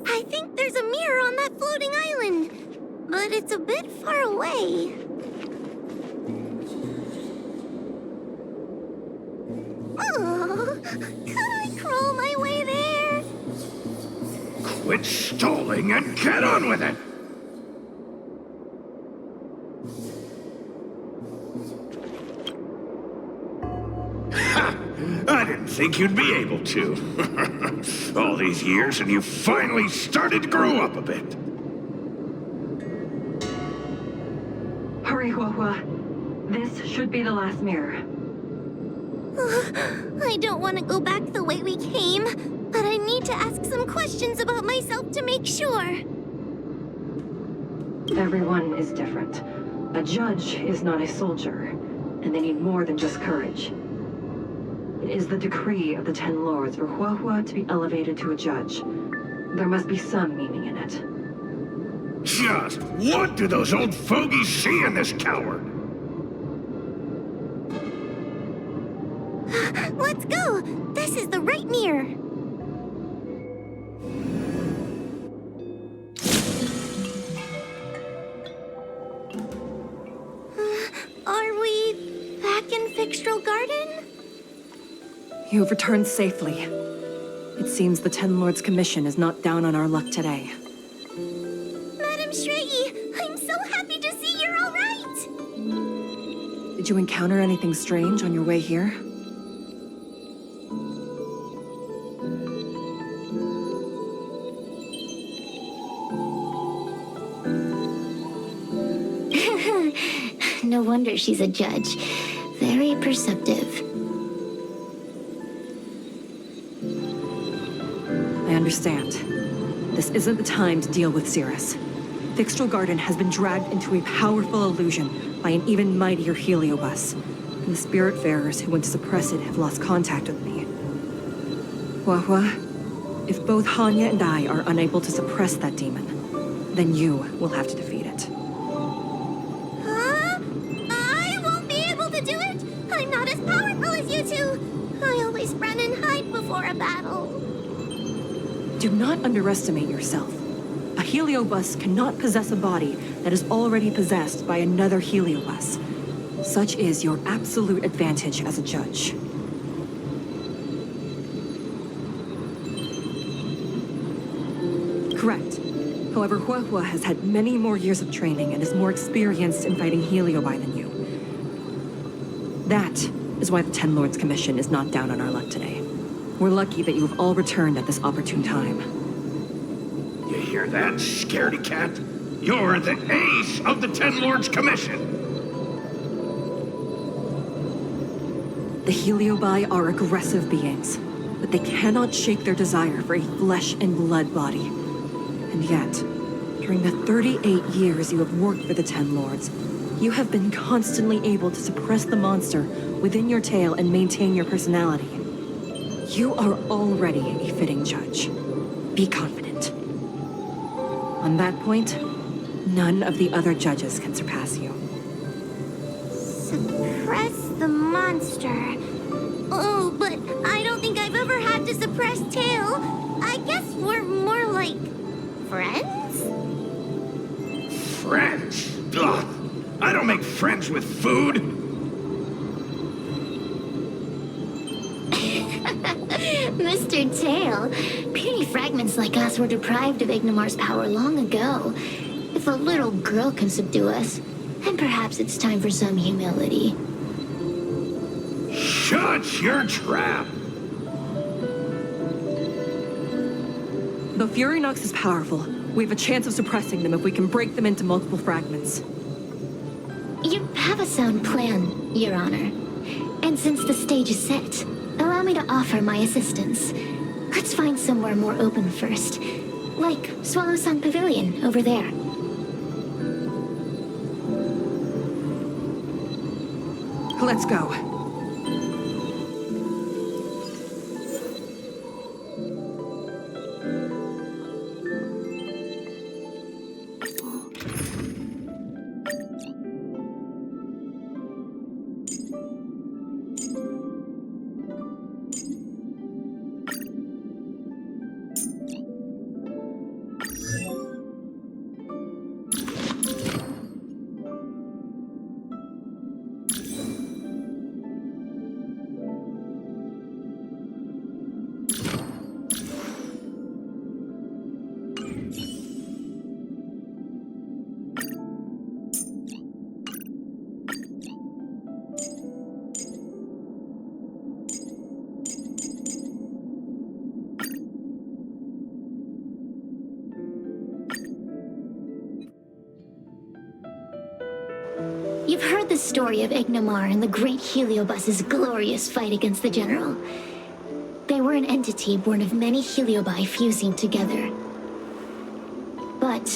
I think there's a mirror on that floating island, but it's a bit far away. Oh, could I crawl my way there? Quit stalling and get on with it! Ha! I didn't think you'd be able to. All these years and you finally started to grow up a bit. Huahua, this should be the last mirror. I don't want to go back the way we came, but I need to ask some questions about myself to make sure. Everyone is different. A judge is not a soldier, and they need more than just courage. It is the decree of the Ten Lords for Huahua to be elevated to a judge. There must be some meaning in it. Just what do those old fogies see in this coward? Let's go! This is the right mirror! Are we back in Fixtral Garden? You have returned safely. It seems the Ten Lords' commission is not down on our luck today. Madam Shrey, I'm so happy to see you're all right! Did you encounter anything strange on your way here? No wonder she's a judge. Very perceptive. I understand. This isn't the time to deal with Cirrus. Fixtral Garden has been dragged into a powerful illusion by an even mightier heliobus. And the Spiritfarers who went to suppress it have lost contact with me. Huahua, if both Hanya and I are unable to suppress that demon, then you will have to defeat it. Huh? I won't be able to do it! I'm not as powerful as you two! I always run and hide before a battle. Do not underestimate yourself. A heliobus cannot possess a body that is already possessed by another heliobus. Such is your absolute advantage as a judge. Correct. However, Huahua has had many more years of training and is more experienced in fighting heliobi than you. That is why the Ten Lords Commission is not down on our luck today. We're lucky that you have all returned at this opportune time. You hear that, scaredy cat? You're the ace of the Ten Lords Commission! The heliobi are aggressive beings, but they cannot shake their desire for a flesh and blood body. And yet, during the 38 years you have worked for the Ten Lords, you have been constantly able to suppress the monster within your tail and maintain your personality. You are already a fitting judge. Be confident. On that point, none of the other judges can surpass you. Suppress the monster. Oh, but I don't think I've ever had to suppress Tail. I guess we're more like friends? Friends? Ugh! I don't make friends with food! Mr. Tail, puny fragments like us were deprived of Ignomar's power long ago. If a little girl can subdue us, then perhaps it's time for some humility. Shut your trap! Though Furynox is powerful, we have a chance of suppressing them if we can break them into multiple fragments. You have a sound plan, Your Honor. And since the stage is set, allow me to offer my assistance. Let's find somewhere more open first. Like Swallow Sun Pavilion over there. Let's go. story of Ignomar and the great Heliobus's glorious fight against the General. They were an entity born of many Heliobi fusing together. But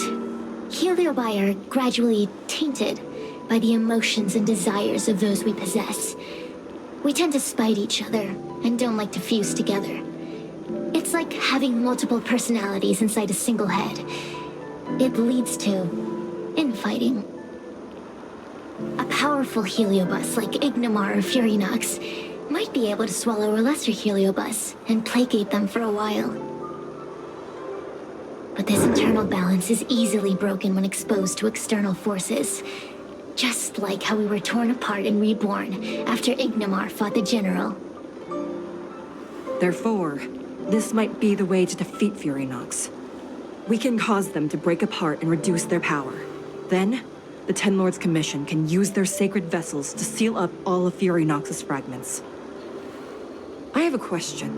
Heliobi are gradually tainted by the emotions and desires of those we possess. We tend to spite each other and don't like to fuse together. It's like having multiple personalities inside a single head. It leads to infighting. A powerful Heliobus like Ignomar or Furinox might be able to swallow a lesser Heliobus and placate them for a while. But this internal balance is easily broken when exposed to external forces. Just like how we were torn apart and reborn after Ignomar fought the General. Therefore, this might be the way to defeat Furinox. We can cause them to break apart and reduce their power. Then, the Ten Lords Commission can use their sacred vessels to seal up all of Furinox's fragments. I have a question.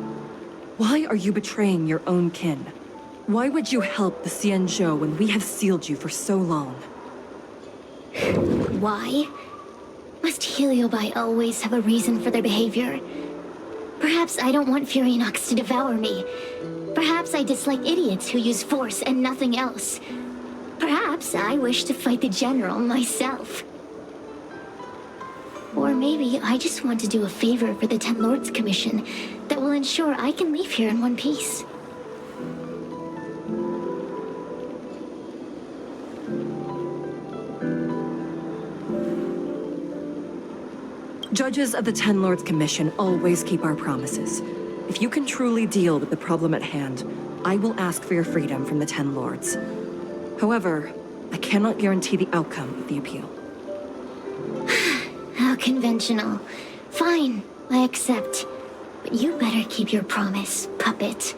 Why are you betraying your own kin? Why would you help the Xianzhou when we have sealed you for so long? Why? Must Heliobi always have a reason for their behavior? Perhaps I don't want Furinox to devour me. Perhaps I dislike idiots who use force and nothing else. Perhaps I wish to fight the General myself. Or maybe I just want to do a favor for the Ten Lords Commission that will ensure I can leave here in one piece. Judges of the Ten Lords Commission always keep our promises. If you can truly deal with the problem at hand, I will ask for your freedom from the Ten Lords. However, I cannot guarantee the outcome of the appeal. How conventional. Fine, I accept. But you better keep your promise, puppet.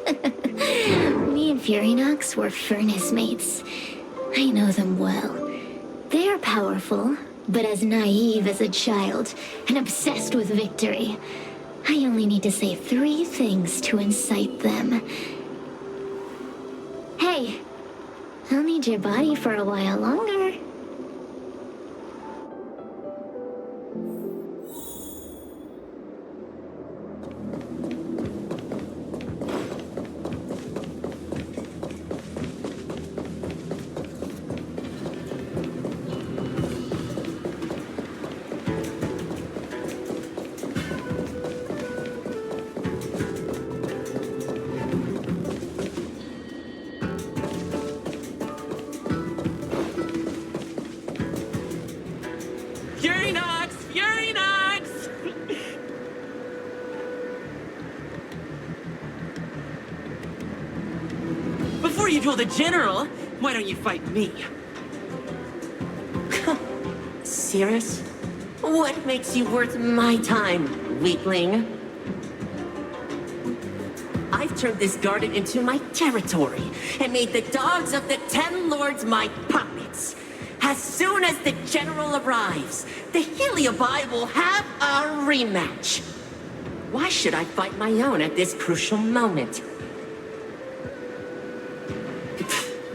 Me and Furinox were furnace mates. I know them well. They are powerful, but as naive as a child, and obsessed with victory. I only need to say 3 things to incite them. Hey, I'll need your body for a while longer. Before you duel the General, why don't you fight me? Serious? What makes you worth my time, weakling? I've turned this garden into my territory and made the dogs of the Ten Lords my puppets. As soon as the General arrives, the Heliobi will have a rematch. Why should I fight my own at this crucial moment?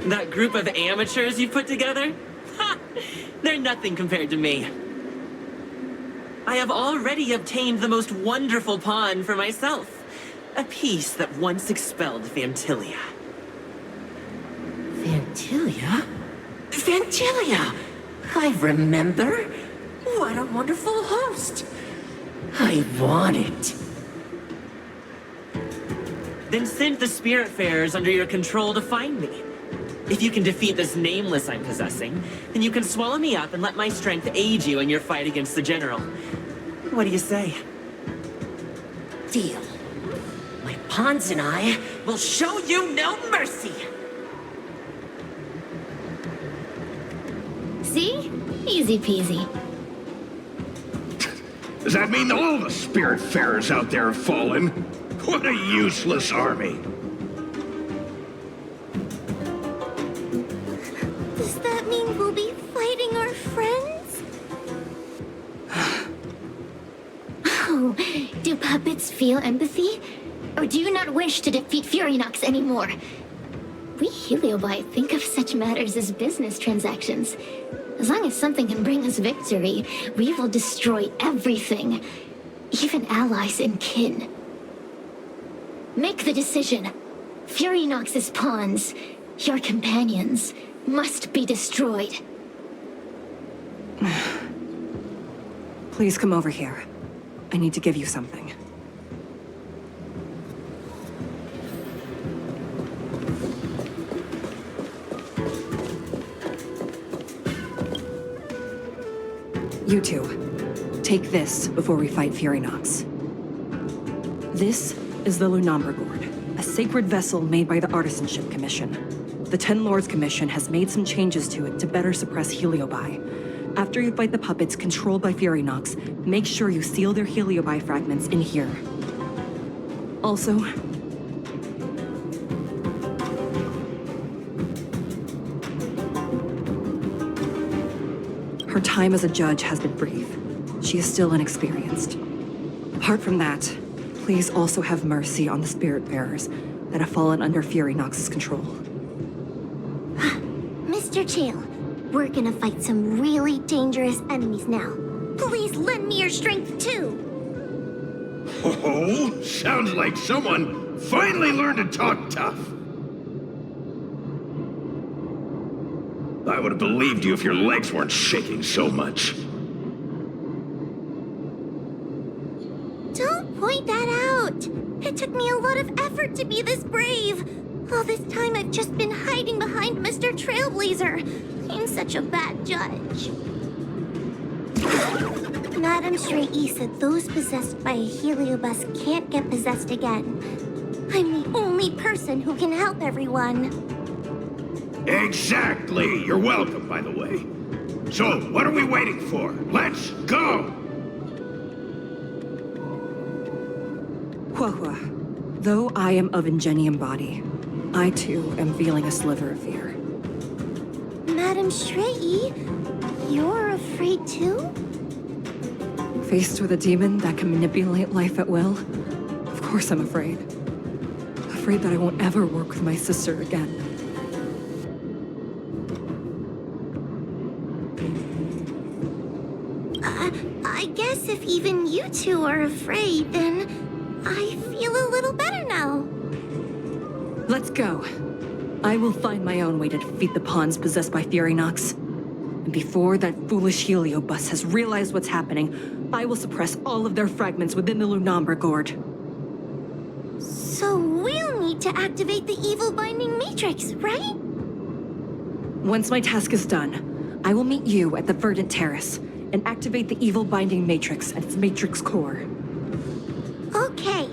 That group of amateurs you put together? Ha! They're nothing compared to me. I have already obtained the most wonderful pawn for myself. A piece that once expelled Fantilia. Fantilia? Fantilia! I remember. What a wonderful host. I want it. Then send the Spiritfarers under your control to find me. If you can defeat this nameless I'm possessing, then you can swallow me up and let my strength aid you in your fight against the General. What do you say? Deal. My pawns and I will show you no mercy. See? Easy peasy. Does that mean all the Spiritfarers out there have fallen? What a useless army. Does that mean we'll be fighting our friends? Oh, do puppets feel empathy? Or do you not wish to defeat Furinox anymore? We Heliobi think of such matters as business transactions. As long as something can bring us victory, we will destroy everything. Even allies and kin. Make the decision. Furynox's pawns, your companions, must be destroyed. Please come over here. I need to give you something. You two, take this before we fight Furynox. This is the Lunomber Gourd, a sacred vessel made by the Artisanship Commission. The Ten Lords Commission has made some changes to it to better suppress Heliobi. After you fight the puppets controlled by Furynox, make sure you seal their Heliobi fragments in here. Also, her time as a judge has been brief. She is still inexperienced. Apart from that, please also have mercy on the spirit bearers that have fallen under Furynox's control. Mr. Chill, we're gonna fight some really dangerous enemies now. Please lend me your strength too. Oh, sounds like someone finally learned to talk tough. I would have believed you if your legs weren't shaking so much. Don't point that out. It took me a lot of effort to be this brave. All this time I've just been hiding behind Mr. Trailblazer. I'm such a bad judge. Madame Straight said those possessed by a Heliobus can't get possessed again. I'm the only person who can help everyone. Exactly! You're welcome, by the way. So, what are we waiting for? Let's go! Huahua, though I am of Ingenium body, I too am feeling a sliver of fear. Madame Straight, you're afraid too? Faced with a demon that can manipulate life at will, of course I'm afraid. Afraid that I won't ever work with my sister again. I guess if even you two are afraid, then I feel a little better now. Let's go. I will find my own way to defeat the pawns possessed by Furynox. And before that foolish Heliobus has realized what's happening, I will suppress all of their fragments within the Lunomber Gourd. So we'll need to activate the evil binding matrix, right? Once my task is done, I will meet you at the Verdant Terrace and activate the evil binding matrix at its matrix core. Okay.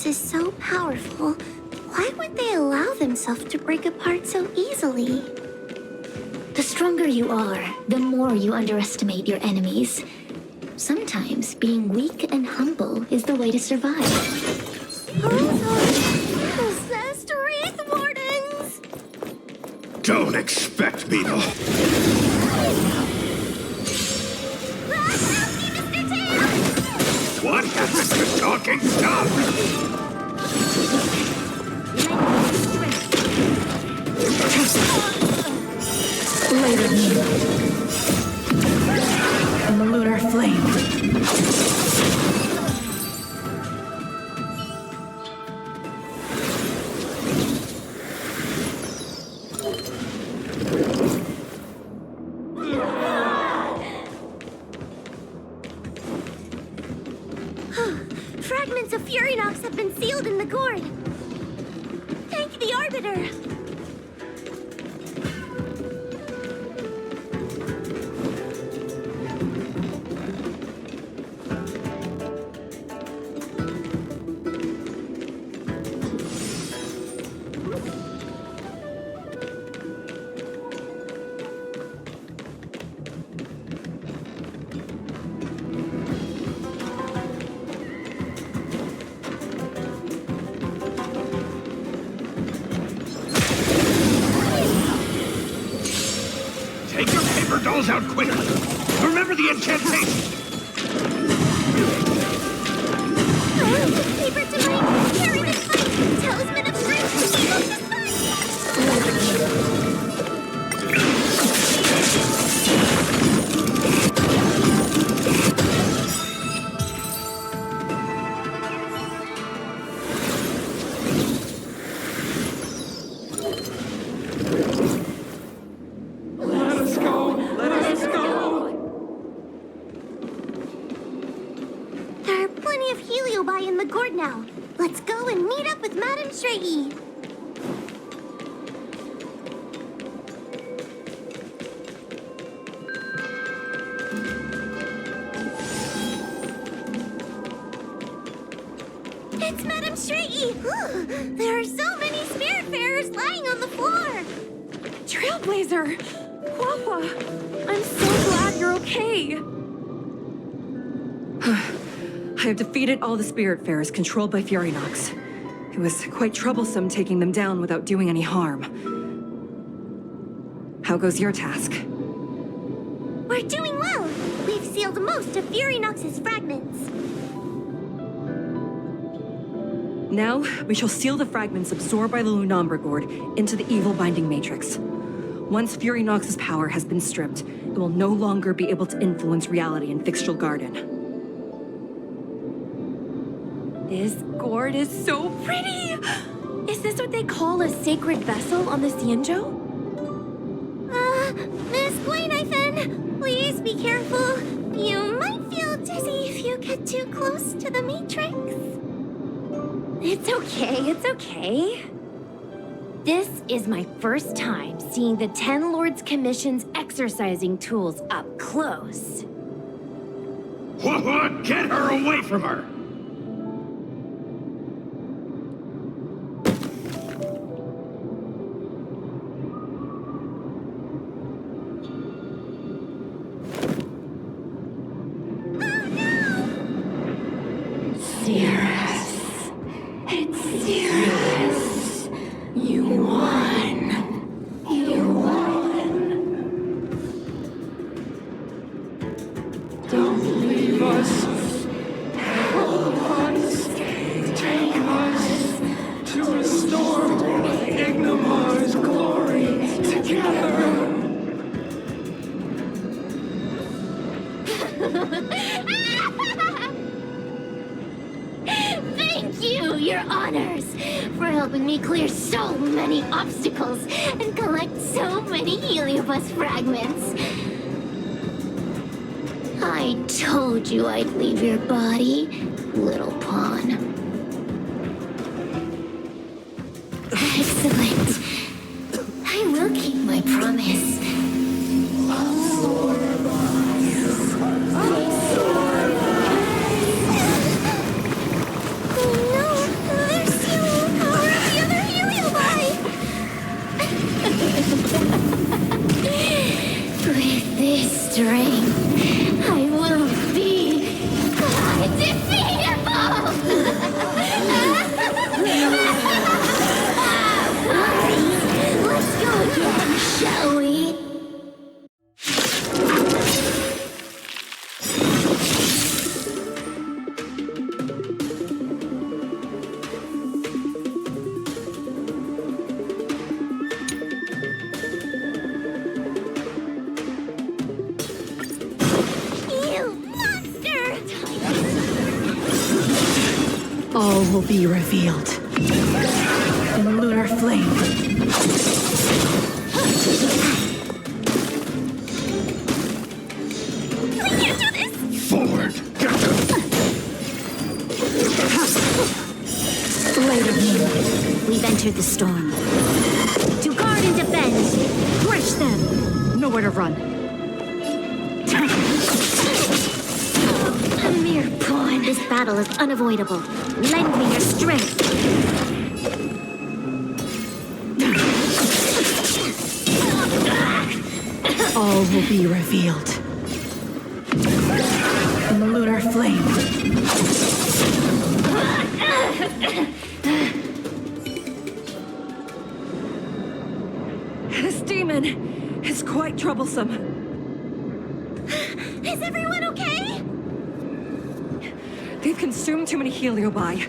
Is so powerful, why would they allow themselves to break apart so easily? The stronger you are, the more you underestimate your enemies. Sometimes being weak and humble is the way to survive. Possessed Wraith Wardens! Don't expect me to... What happened to talking stuff? Later, in the lunar flame. Fragments of Furynox have been sealed in the gourd. Thank the Arbiter. Take your paper dolls out quicker! Remember the incantation! Paper to mine! Carry this fight! Talisman of strength! Evoke this fight! There are plenty of heliobi in the gourd now. Let's go and meet up with Madame Shraggy. It's Madame Shraggy! There are so many spiritfarers lying on the floor! Trailblazer! Wawa! I'm so glad you're okay! I have defeated all the Spiritfarers controlled by Furynox. It was quite troublesome taking them down without doing any harm. How goes your task? We're doing well! We've sealed most of Furynox's fragments. Now, we shall seal the fragments absorbed by the Lunombre Gourd into the evil binding matrix. Once Furynox's power has been stripped, it will no longer be able to influence reality in Fixtral Garden. This gourd is so pretty! Is this what they call a sacred vessel on the Xianzhou? Miss Guinevere, please be careful. You might feel dizzy if you get too close to the Matrix. It's okay. This is my first time seeing the Ten Lords Commission's exercising tools up close. What? Get her away from her! Thank you, Your Honors, for helping me clear so many obstacles and collect so many heliobus fragments. I told you I'd leave your body, little pawn. Excellent. I will keep my promise. With this strength, I will be undefeatable! Let's go again, shall we? All will be revealed in the lunar flame. We can't do this! Forward! Get them! Blade of Moon. We've entered the storm. To guard and defend! Crush them! Nowhere to run. A mere pawn. This battle is unavoidable. Lend me your strength. All will be revealed in the lunar flame. This demon, is quite troublesome. Is everyone okay? They've consumed too many heliobi.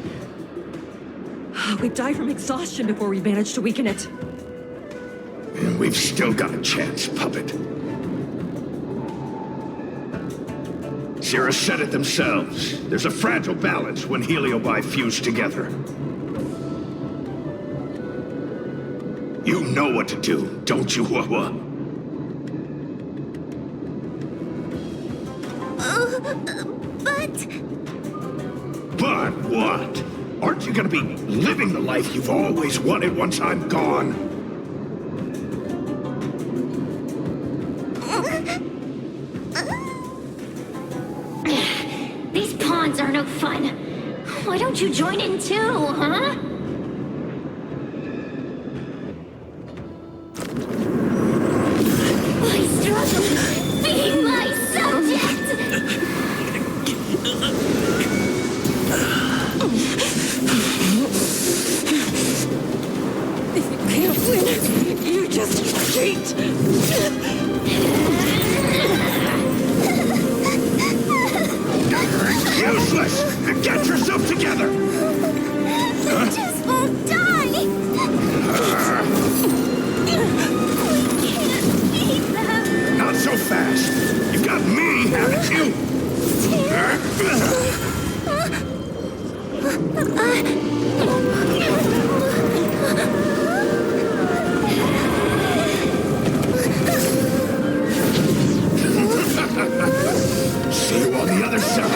We'd die from exhaustion before we manage to weaken it. And we've still got a chance, Puppet. Sierra said it themselves. There's a fragile balance when heliobi fuse together. You know what to do, don't you, Wawa? But what? Aren't you gonna be living the life you've always wanted once I'm gone? These pawns are no fun. Why don't you join in too, huh? I struggle being my subject. If you can't win, you just cheat! Useless! Get yourself together! They just won't die. We can't beat them. Not so fast! You've got me, haven't you? See you on the other side.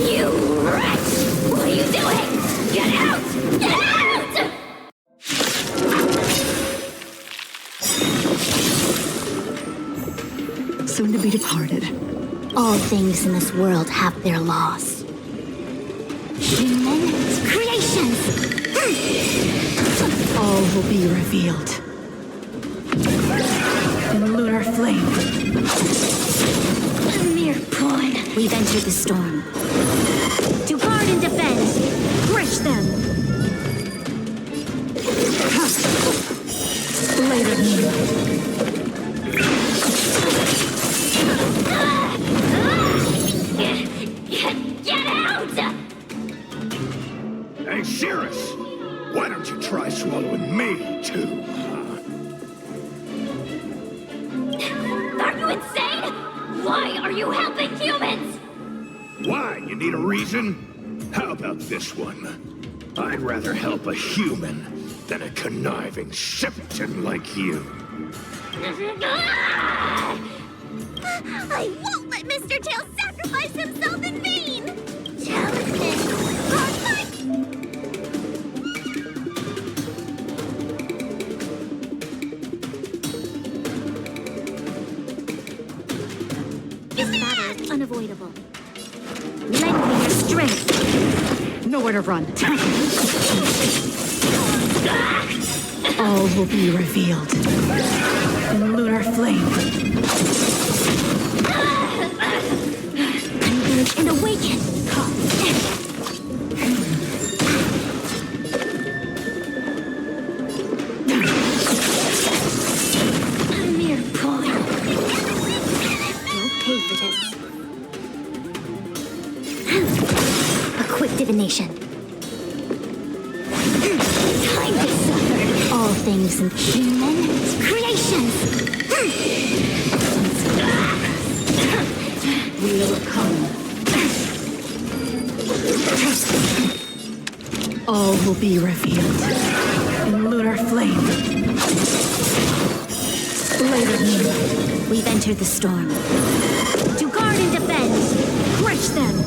You wretch! What are you doing? Get out! Get out! Soon to be departed. All things in this world have their laws. Human creations! All will be revealed. In lunar flame. A mere pawn. We've entered the storm. To guard and defend. Crush them. Later moonlight. Get out! Hey, Cirrus! Why don't you try swallowing me, too? Are you insane? Why are you helping humans? Why? You need a reason? How about this one? I'd rather help a human than a conniving simpleton like you. I won't let Mr. Tail sacrifice himself in vain! Challenge This battle is unavoidable. Lend me your strength. Nowhere to run. All will be revealed. In lunar flame. Converge and awaken. A mere pawn. You'll pay for this. A quick divination. Time to suffer. All things in human creations. Will come. All will be revealed. In lunar flame. Later moonlight. We've entered the storm. To guard and defend. Crush them.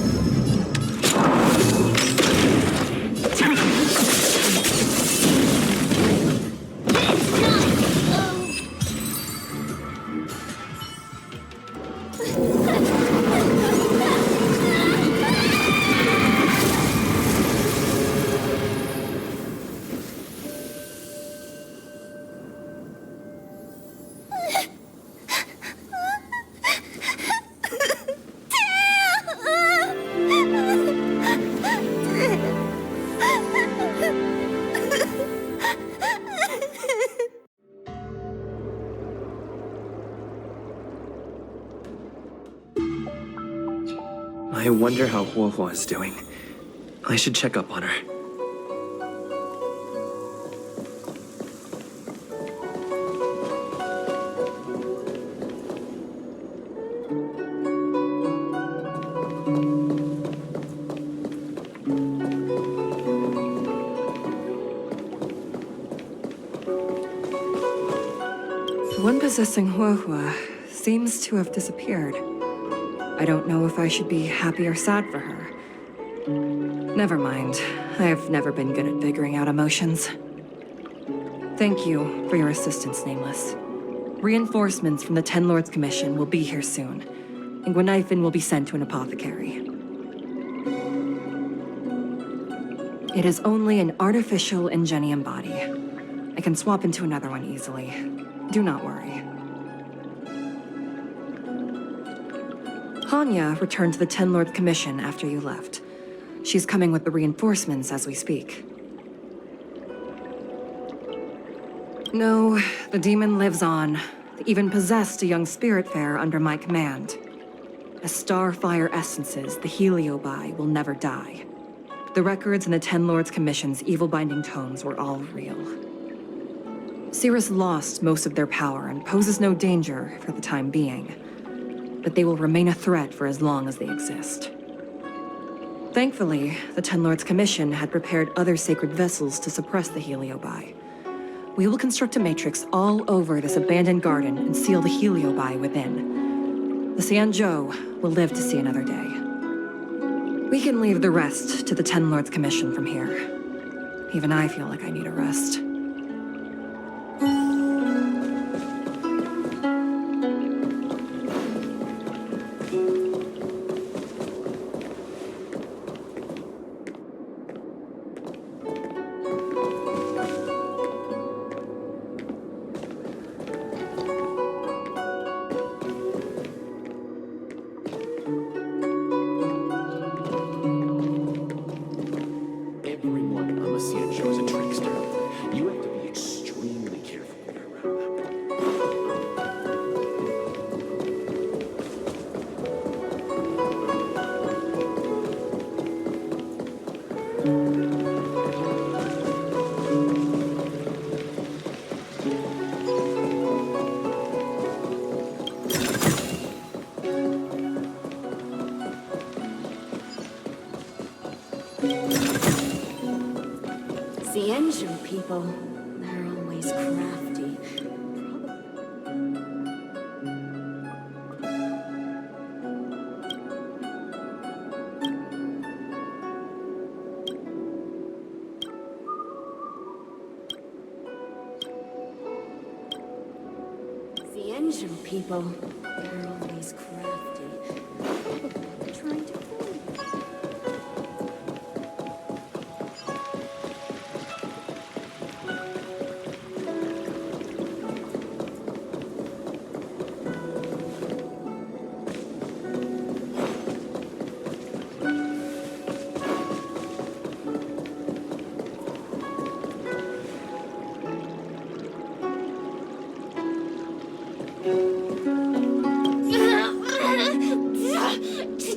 I wonder how Huohua is doing. I should check up on her. The one possessing Huohua seems to have disappeared. I don't know if I should be happy or sad for her. Never mind. I've never been good at figuring out emotions. Thank you for your assistance, Nameless. Reinforcements from the Ten Lords Commission will be here soon, and Gwenithan will be sent to an apothecary. It is only an artificial ingenium body. I can swap into another one easily. Do not worry. Hanya returned to the Ten Lords Commission after you left. She's coming with the reinforcements as we speak. No, the demon lives on. They even possessed a young spiritfarer under my command. As starfire essences, the Heliobi will never die. The records in the Ten Lords Commission's evil-binding tomes were all real. Cirrus lost most of their power and poses no danger for the time being. But they will remain a threat for as long as they exist. Thankfully, the Ten Lords Commission had prepared other sacred vessels to suppress the Heliobi. We will construct a matrix all over this abandoned garden and seal the Heliobi within. The Soujournes will live to see another day. We can leave the rest to the Ten Lords Commission from here. Even I feel like I need a rest. Everyone on the Soujournes is a trickster. You have to be extremely careful when you're around them. Soujournes people, they're always crafty. Soujournes people, they're always crafty. Probably trying to fool you.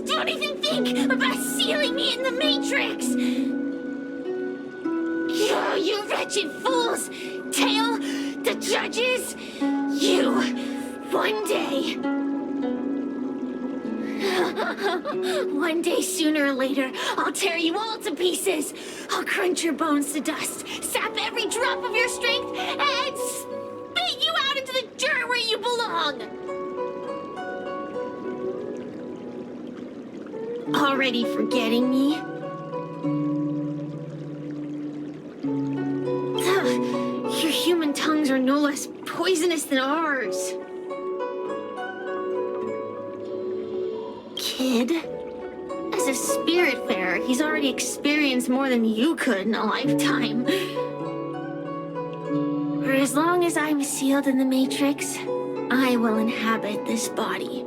Don't even think about sealing me in the Matrix! You wretched fools! Tail, the judges, you, one day. One day, sooner or later, I'll tear you all to pieces. I'll crunch your bones to dust, sap every drop of your strength, and spit you out into the dirt where you belong. Already forgetting me? Your human tongues are no less poisonous than ours. Kid? As a spiritfarer, he's already experienced more than you could in a lifetime. For as long as I'm sealed in the Matrix, I will inhabit this body.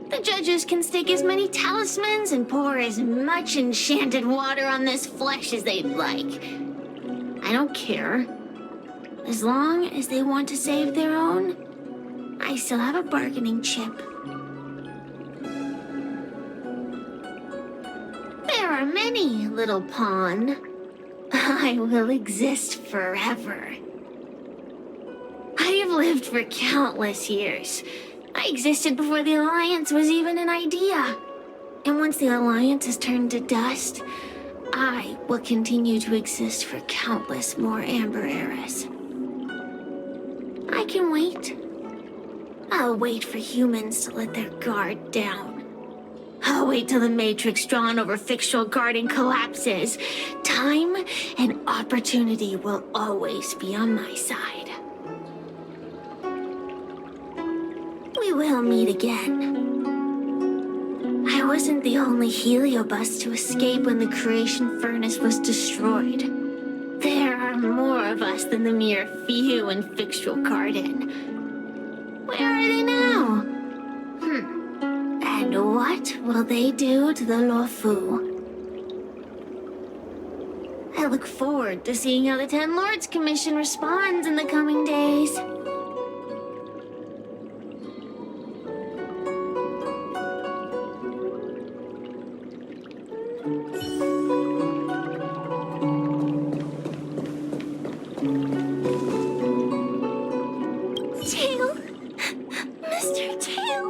The judges can stick as many talismans and pour as much enchanted water on this flesh as they'd like. I don't care. As long as they want to save their own, I still have a bargaining chip. are many, little pawn. I will exist forever. I have lived for countless years. I existed before the Alliance was even an idea. And once the Alliance is turned to dust, I will continue to exist for countless more Amber eras. I can wait. I'll wait for humans to let their guard down. I'll wait till the matrix drawn over Fictional Garden collapses. Time and opportunity will always be on my side. We will meet again. I wasn't the only heliobus to escape when the creation furnace was destroyed. There are more of us than the mere few in Fictional Garden. Where are they now? And what will they do to the Luofu? I look forward to seeing how the Ten Lords Commission responds in the coming days. Tail! Mr. Tail!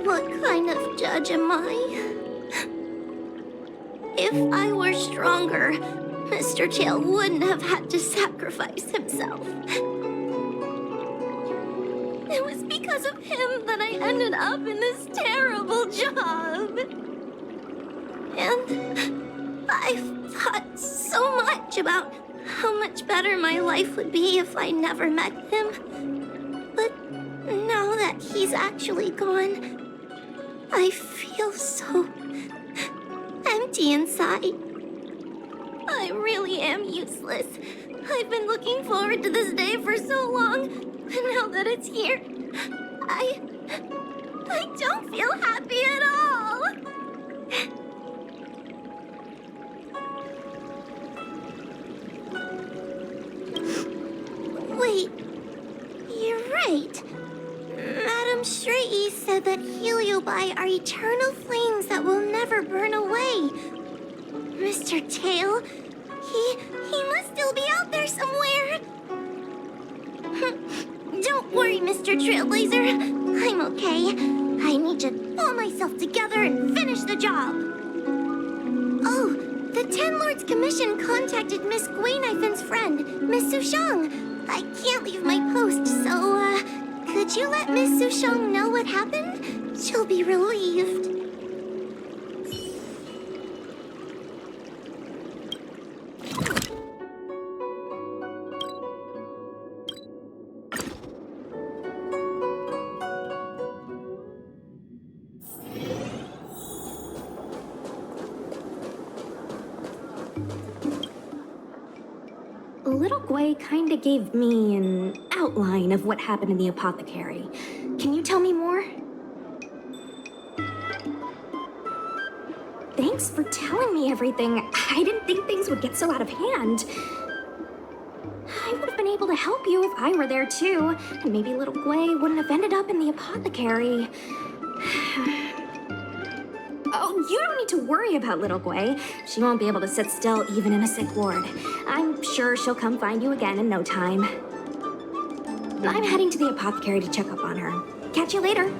What kind of judge am I? If I were stronger, Mr. Tail wouldn't have had to sacrifice himself. It was because of him that I ended up in this terrible job. And I've thought so much about how much better my life would be if I never met him. But now that he's actually gone, I feel so empty inside. I really am useless. I've been looking forward to this day for so long, and now that it's here, I don't feel happy at all. Wait, you're right. Madame Shrei said that heliobi are eternal flames that will never burn away. Mr. Tail, he must still be out there somewhere. Don't worry, Mr. Trailblazer. I'm okay. I need to pull myself together and finish the job. Oh, the Ten Lords Commission contacted Miss Guinaifin's friend, Miss Soujournes. I can't leave my post, so, could you let Miss Soujournes know what happened? She'll be relieved. Little Gwei kinda gave me an outline of what happened in the apothecary. Can you tell me more? Thanks for telling me everything. I didn't think things would get so out of hand. I would have been able to help you if I were there too, and maybe little Gwei wouldn't have ended up in the apothecary. Oh, you don't need to worry about little Gwei. She won't be able to sit still even in a sick ward. I'm sure she'll come find you again in no time. I'm heading to the apothecary to check up on her. Catch you later.